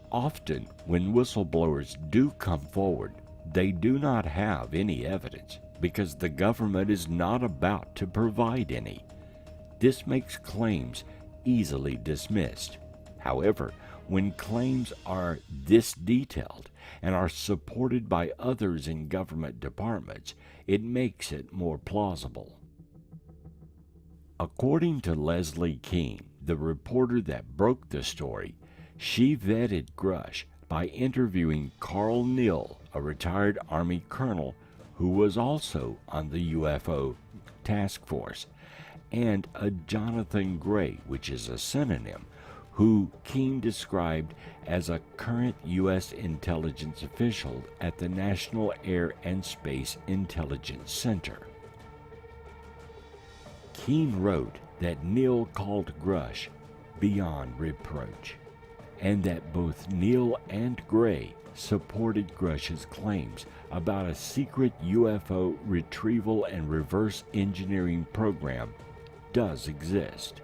S1: Often, when whistleblowers do come forward, they do not have any evidence because the government is not about to provide any. This makes claims easily dismissed. However, when claims are this detailed and are supported by others in government departments, it makes it more plausible. According to Leslie King, the reporter that broke the story, she vetted Grush by interviewing Carl Neal, a retired Army colonel who was also on the UFO task force, and a Jonathan Gray, which is a synonym, who King described as a current U.S. intelligence official at the National Air and Space Intelligence Center. King wrote that Neal called Grush beyond reproach, and that both Neal and Gray supported Grush's claims about a secret UFO retrieval and reverse engineering program does exist.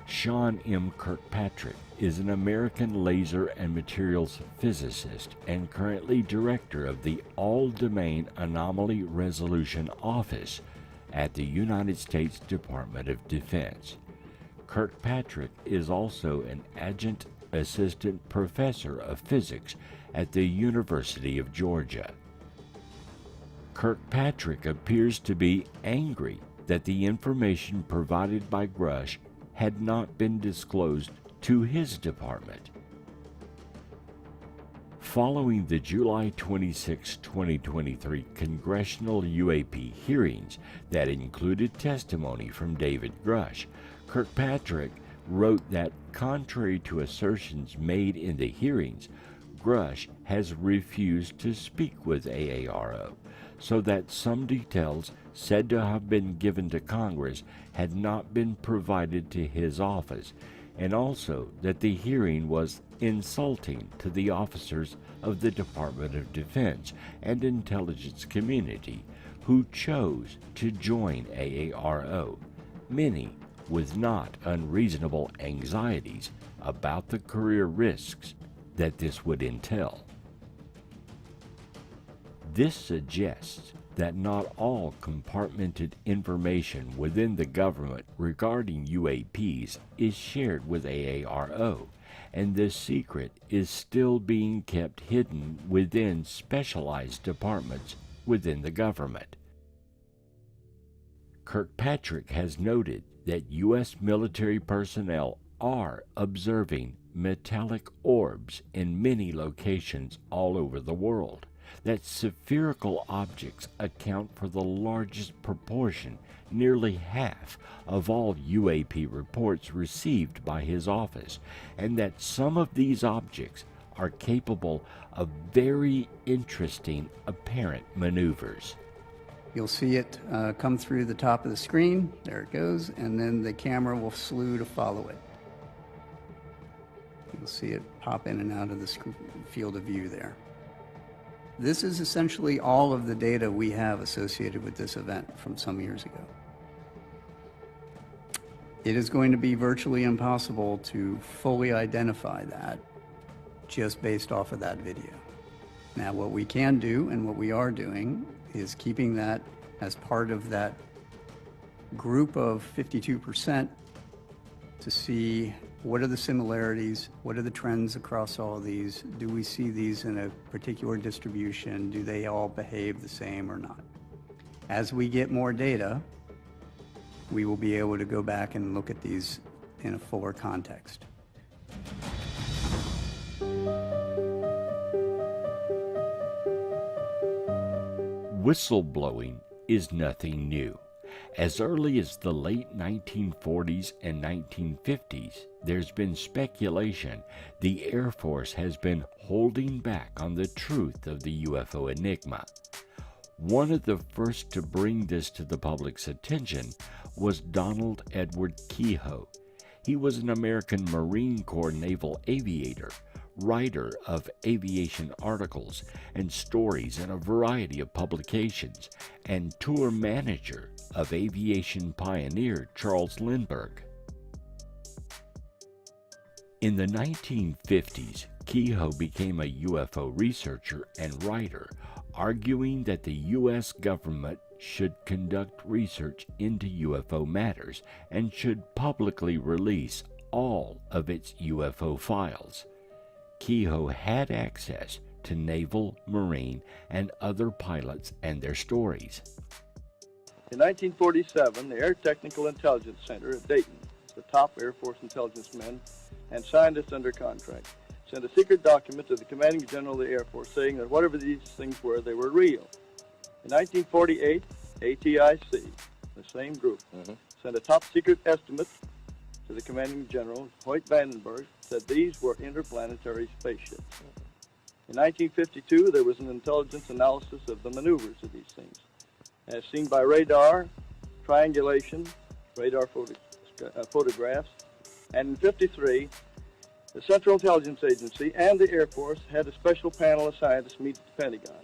S1: Sean M. Kirkpatrick is an American laser and materials physicist and currently director of the All-Domain Anomaly Resolution Office at the United States Department of Defense. Kirkpatrick is also an adjunct assistant professor of physics at the University of Georgia. Kirkpatrick appears to be angry that the information provided by Grush had not been disclosed to his department. Following the July 26, 2023 congressional UAP hearings that included testimony from David Grush, Kirkpatrick wrote that, contrary to assertions made in the hearings, Grush has refused to speak with AARO, so that some details said to have been given to Congress had not been provided to his office, and also that the hearing was insulting to the officers of the Department of Defense and intelligence community who chose to join AARO, many with not unreasonable anxieties about the career risks that this would entail. This suggests that not all compartmented information within the government regarding UAPs is shared with AARO, and this secret is still being kept hidden within specialized departments within the government. Kirkpatrick has noted that U.S. military personnel are observing metallic orbs in many locations all over the world, that spherical objects account for the largest proportion, nearly half, of all UAP reports received by his office, and that some of these objects are capable of very interesting apparent maneuvers.
S13: You'll see it come through the top of the screen. There it goes, and then the camera will slew to follow it. You'll see it pop in and out of the field of view there. This is essentially all of the data we have associated with this event from some years ago. It is going to be virtually impossible to fully identify that just based off of that video. Now, what we can do and what we are doing is keeping that as part of that group of 52% to see what are the similarities? What are the trends across all of these? Do we see these in a particular distribution? Do they all behave the same or not? As we get more data, we will be able to go back and look at these in a fuller context.
S1: Whistleblowing is nothing new. As early as the late 1940s and 1950s, there's been speculation the Air Force has been holding back on the truth of the UFO Enigma. One of the first to bring this to the public's attention was Donald Edward Kehoe. He was an American Marine Corps naval aviator, writer of aviation articles and stories in a variety of publications, and tour manager of aviation pioneer Charles Lindbergh. In the 1950s, Kehoe became a UFO researcher and writer, arguing that the U.S. government should conduct research into UFO matters and should publicly release all of its UFO files. Kehoe had access to naval, marine, and other pilots and their stories.
S14: In 1947, the Air Technical Intelligence Center at Dayton, the top Air Force intelligence men and scientists under contract, sent a secret document to the commanding general of the Air Force saying that whatever these things were, they were real. In 1948, ATIC, the same group, sent a top secret estimate to the commanding general, Hoyt Vandenberg, said these were interplanetary spaceships. In 1952, there was an intelligence analysis of the maneuvers of these things, as seen by radar, triangulation, radar photographs, and in 1953, the Central Intelligence Agency and the Air Force had a special panel of scientists meet at the Pentagon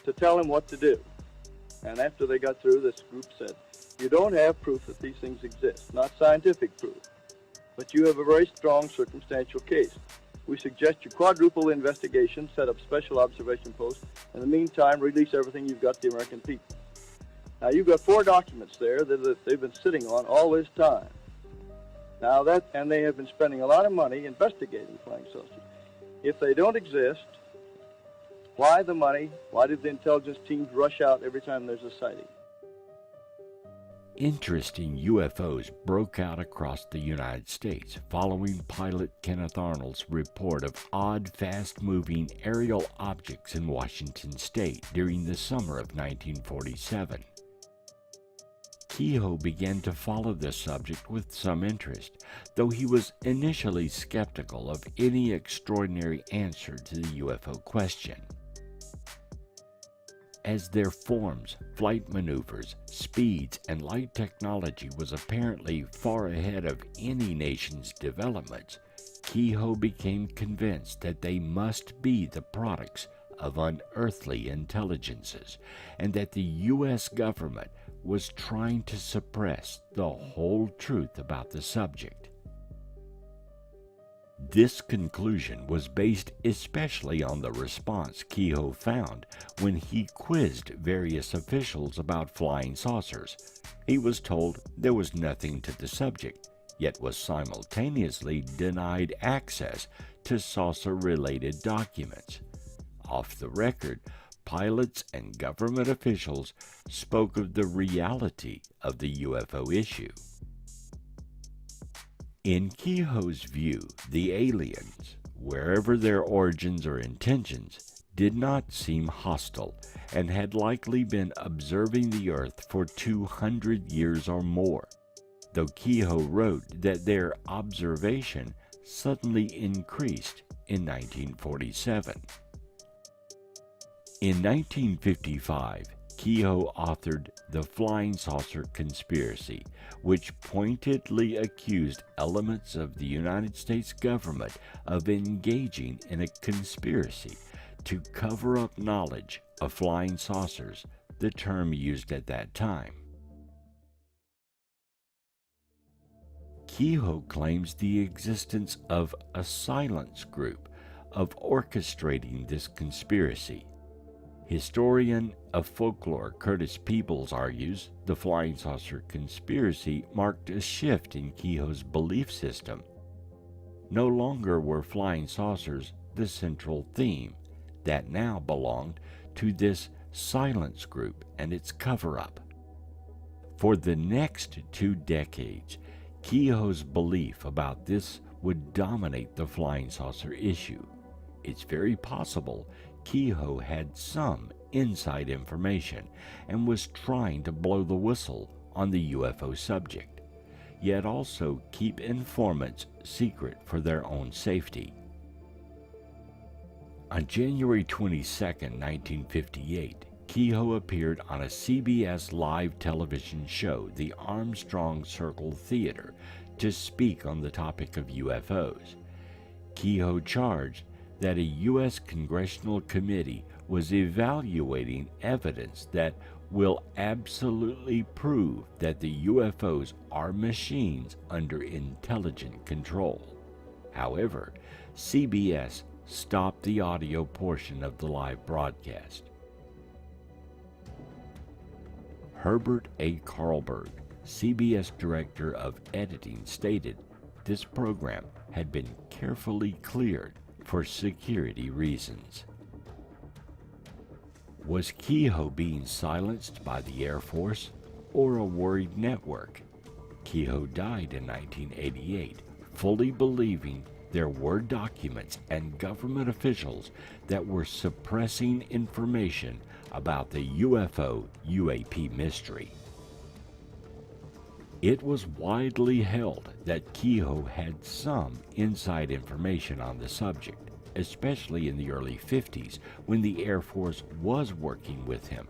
S14: to tell them what to do. And after they got through, this group said, you don't have proof that these things exist, not scientific proof, but you have a very strong circumstantial case. We suggest you quadruple the investigation, set up special observation posts, in the meantime, release everything you've got to the American people. Now, you've got 4 documents there that they've been sitting on all this time. Now and they have been spending a lot of money investigating flying saucers. If they don't exist, why the money? Why did the intelligence teams rush out every time there's a sighting?
S1: Interesting UFOs broke out across the United States following pilot Kenneth Arnold's report of odd, fast-moving aerial objects in Washington state during the summer of 1947. Kehoe began to follow this subject with some interest, though he was initially skeptical of any extraordinary answer to the UFO question. As their forms, flight maneuvers, speeds, and light technology was apparently far ahead of any nation's developments, Kehoe became convinced that they must be the products of unearthly intelligences, and that the U.S. government was trying to suppress the whole truth about the subject. This conclusion was based especially on the response Kehoe found when he quizzed various officials about flying saucers. He was told there was nothing to the subject, yet was simultaneously denied access to saucer-related documents. Off the record, pilots and government officials spoke of the reality of the UFO issue. In Kehoe's view, the aliens, wherever their origins or intentions, did not seem hostile and had likely been observing the Earth for 200 years or more, though Kehoe wrote that their observation suddenly increased in 1947. In 1955, Kehoe authored The Flying Saucer Conspiracy, which pointedly accused elements of the United States government of engaging in a conspiracy to cover up knowledge of flying saucers, the term used at that time. Kehoe claims the existence of a silence group of orchestrating this conspiracy. Historian of folklore Curtis Peebles argues the flying saucer conspiracy marked a shift in Kehoe's belief system. No longer were flying saucers the central theme that now belonged to this silence group and its cover-up. For the next 2 decades, Kehoe's belief about this would dominate the flying saucer issue. It's very possible Kehoe had some inside information and was trying to blow the whistle on the UFO subject, yet also keep informants secret for their own safety. On January 22, 1958, Kehoe appeared on a CBS live television show, The Armstrong Circle Theater, to speak on the topic of UFOs. Kehoe charged that a U.S. congressional committee was evaluating evidence that will absolutely prove that the UFOs are machines under intelligent control. However, CBS stopped the audio portion of the live broadcast. Herbert A. Carlberg, CBS Director of Editing, stated this program had been carefully cleared for security reasons. Was Kehoe being silenced by the Air Force or a worried network? Kehoe died in 1988, fully believing there were documents and government officials that were suppressing information about the UFO-UAP mystery. It was widely held that Kehoe had some inside information on the subject, especially in the early 50s when the Air Force was working with him.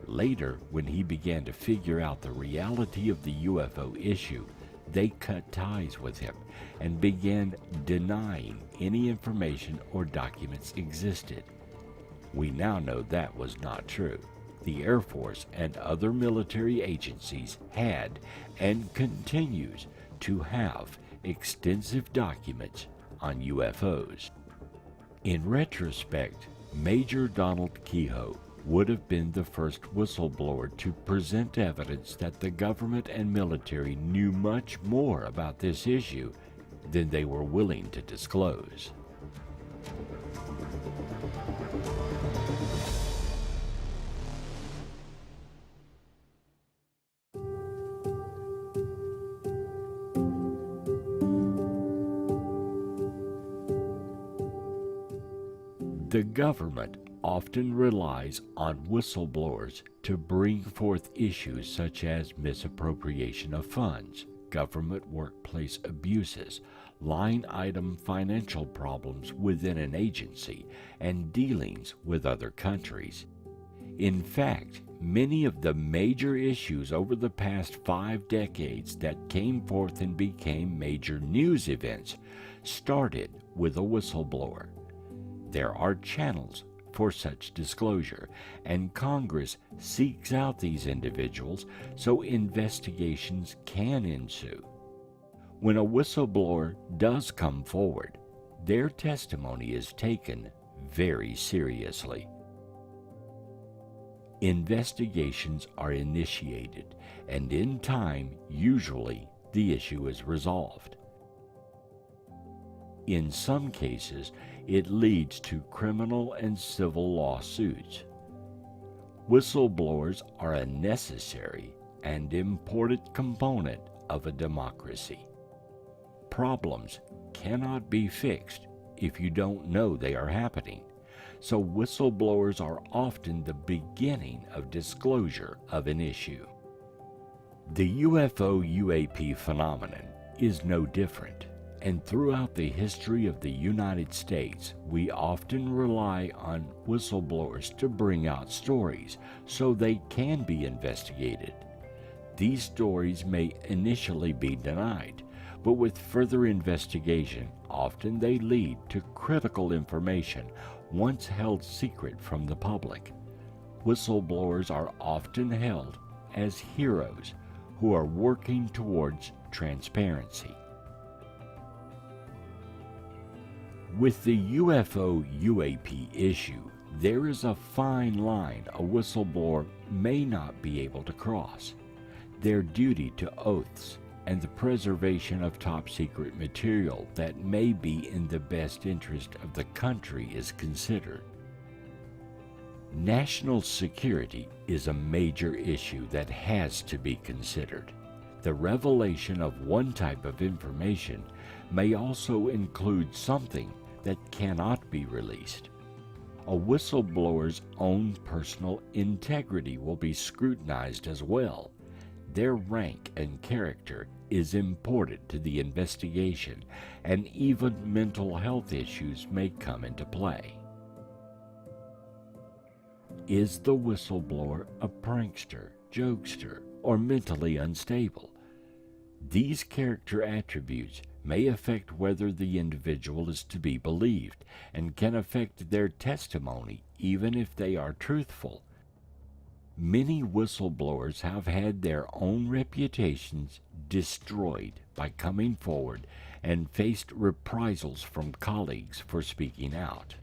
S1: Later, when he began to figure out the reality of the UFO issue, they cut ties with him and began denying any information or documents existed. We now know that was not true. The Air Force and other military agencies had and continues to have extensive documents on UFOs. In retrospect, Major Donald Kehoe would have been the first whistleblower to present evidence that the government and military knew much more about this issue than they were willing to disclose. The government often relies on whistleblowers to bring forth issues such as misappropriation of funds, government workplace abuses, line item financial problems within an agency, and dealings with other countries. In fact, many of the major issues over the past 5 decades that came forth and became major news events started with a whistleblower. There are channels for such disclosure, and Congress seeks out these individuals so investigations can ensue. When a whistleblower does come forward, their testimony is taken very seriously. Investigations are initiated, and in time, usually, the issue is resolved. In some cases, it leads to criminal and civil lawsuits. Whistleblowers are a necessary and important component of a democracy. Problems cannot be fixed if you don't know they are happening, so whistleblowers are often the beginning of disclosure of an issue. The UFO-UAP phenomenon is no different. And throughout the history of the United States, we often rely on whistleblowers to bring out stories so they can be investigated. These stories may initially be denied, but with further investigation, often they lead to critical information once held secret from the public. Whistleblowers are often held as heroes who are working towards transparency. With the UFO-UAP issue, there is a fine line a whistleblower may not be able to cross. Their duty to oaths and the preservation of top-secret material that may be in the best interest of the country is considered. National security is a major issue that has to be considered. The revelation of one type of information may also include something that cannot be released. A whistleblower's own personal integrity will be scrutinized as well. Their rank and character is important to the investigation, and even mental health issues may come into play. Is the whistleblower a prankster, jokester, or mentally unstable? These character attributes may affect whether the individual is to be believed and can affect their testimony even if they are truthful. Many whistleblowers have had their own reputations destroyed by coming forward and faced reprisals from colleagues for speaking out.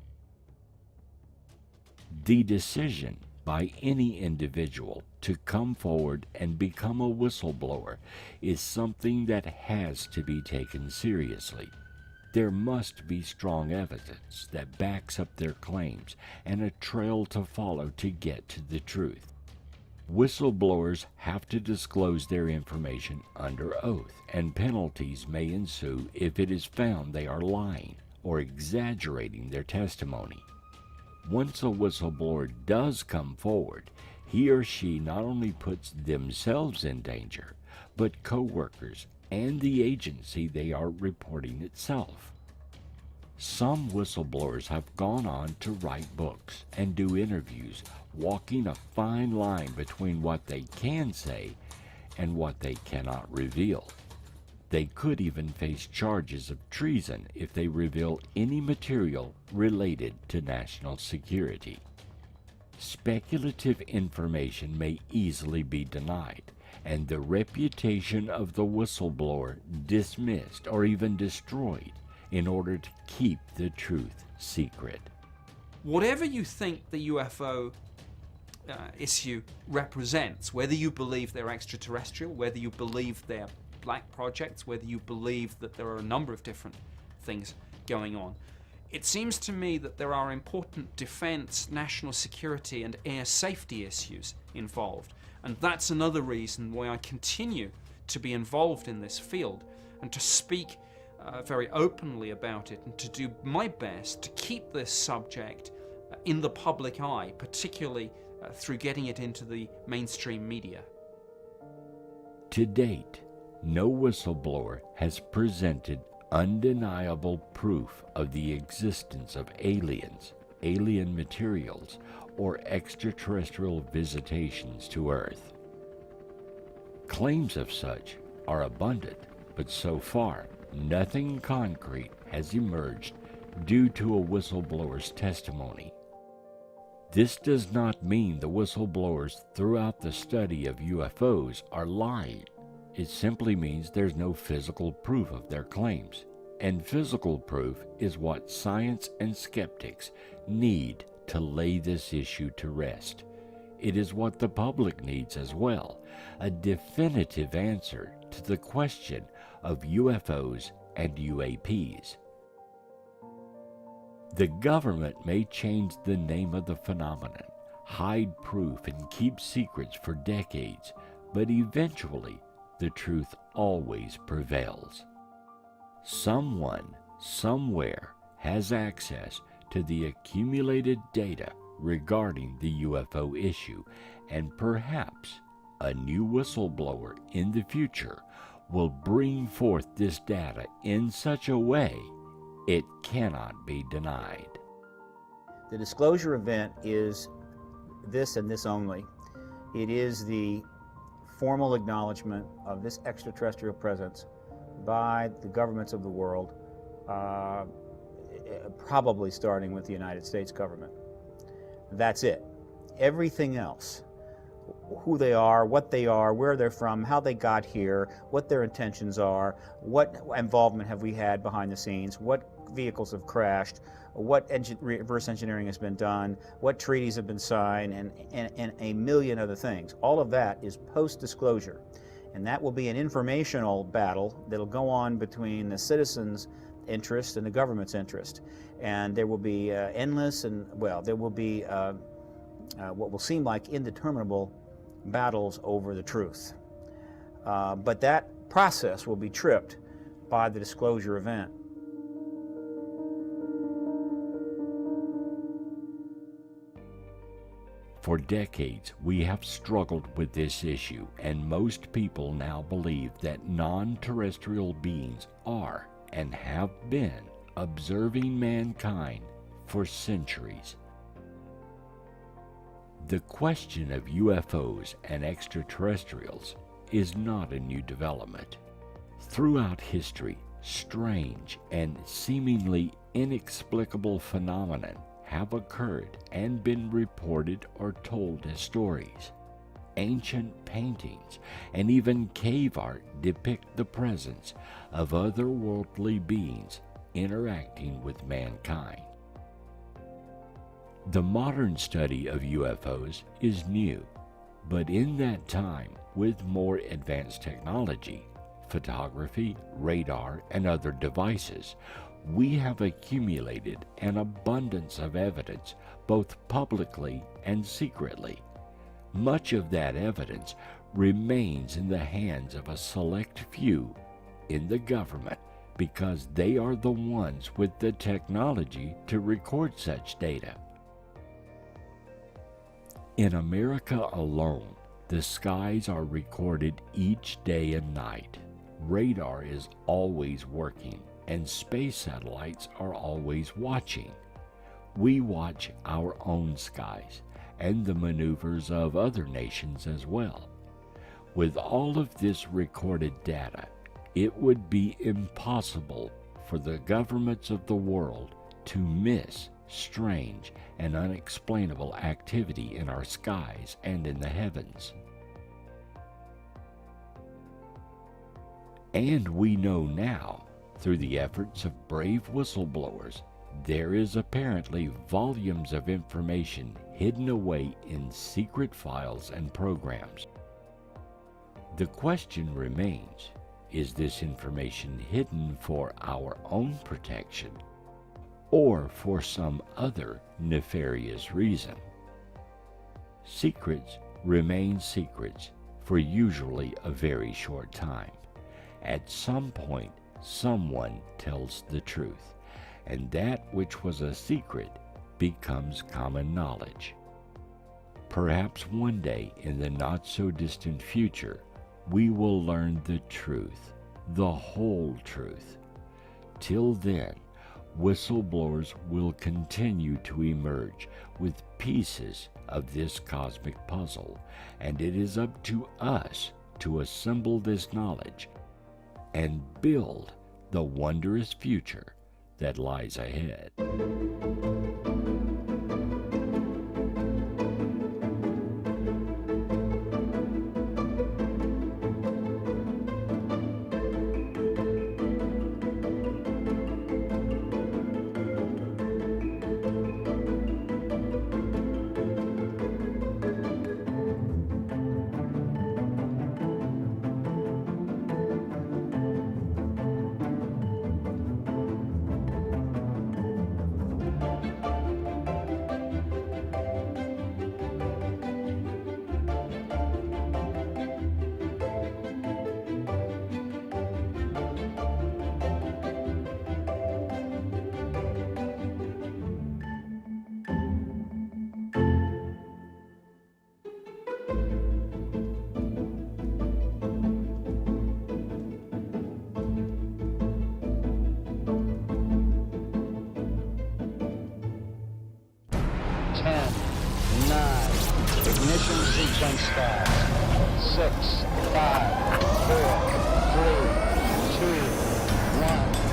S1: The decision by any individual to come forward and become a whistleblower is something that has to be taken seriously. There must be strong evidence that backs up their claims and a trail to follow to get to the truth. Whistleblowers have to disclose their information under oath, and penalties may ensue if it is found they are lying or exaggerating their testimony. Once a whistleblower does come forward, he or she not only puts themselves in danger, but co-workers and the agency they are reporting itself. Some whistleblowers have gone on to write books and do interviews, walking a fine line between what they can say and what they cannot reveal. They could even face charges of treason if they reveal any material related to national security. Speculative information may easily be denied, and the reputation of the whistleblower dismissed or even destroyed in order to keep the truth secret.
S5: Whatever you think the UFO issue represents, whether you believe they're extraterrestrial, whether you believe they're black projects, whether you believe that there are a number of different things going on, it seems to me that there are important defense, national security, and air safety issues involved. And that's another reason why I continue to be involved in this field and to speak very openly about it, and to do my best to keep this subject in the public eye, particularly through getting it into the mainstream media.
S1: To date, no whistleblower has presented undeniable proof of the existence of aliens, alien materials, or extraterrestrial visitations to Earth. Claims of such are abundant, but so far, nothing concrete has emerged due to a whistleblower's testimony. This does not mean the whistleblowers throughout the study of UFOs are lying. It simply means there's no physical proof of their claims. And physical proof is what science and skeptics need to lay this issue to rest. It is what the public needs as well, a definitive answer to the question of UFOs and UAPs. The government may change the name of the phenomenon, hide proof, and keep secrets for decades, but eventually the truth always prevails. Someone, somewhere, has access to the accumulated data regarding the UFO issue, and perhaps a new whistleblower in the future will bring forth this data in such a way it cannot be denied.
S6: The disclosure event is this and this only. It is the formal acknowledgement of this extraterrestrial presence by the governments of the world, probably starting with the United States government. That's it. Everything else, who they are, what they are, where they're from, how they got here, what their intentions are, what involvement have we had behind the scenes, what vehicles have crashed, what reverse engineering has been done, what treaties have been signed, and a million other things. All of that is post-disclosure. And that will be an informational battle that'll go on between the citizens' interest and the government's interest. And there will be endless and, well, there will be what will seem like indeterminable battles over the truth. But that process will be tripped by the disclosure event.
S1: For decades, we have struggled with this issue, and most people now believe that non-terrestrial beings are and have been observing mankind for centuries. The question of UFOs and extraterrestrials is not a new development. Throughout history, strange and seemingly inexplicable phenomena have occurred and been reported or told as stories. Ancient paintings and even cave art depict the presence of otherworldly beings interacting with mankind. The modern study of UFOs is new, but in that time, with more advanced technology, photography, radar, and other devices, we have accumulated an abundance of evidence, both publicly and secretly. Much of that evidence remains in the hands of a select few in the government because they are the ones with the technology to record such data. In America alone, the skies are recorded each day and night. Radar is always working, and space satellites are always watching. We watch our own skies and the maneuvers of other nations as well. With all of this recorded data, it would be impossible for the governments of the world to miss strange and unexplainable activity in our skies and in the heavens. And we know now, through the efforts of brave whistleblowers, there is apparently volumes of information hidden away in secret files and programs. The question remains, is this information hidden for our own protection or for some other nefarious reason? Secrets remain secrets for usually a very short time. At some point, someone tells the truth, and that which was a secret becomes common knowledge. Perhaps one day in the not-so-distant future, we will learn the truth, the whole truth. Till then, whistleblowers will continue to emerge with pieces of this cosmic puzzle, and it is up to us to assemble this knowledge and build the wondrous future that lies ahead.
S15: Ignition sequence start. 6, 5, 4, 3, 2, 1.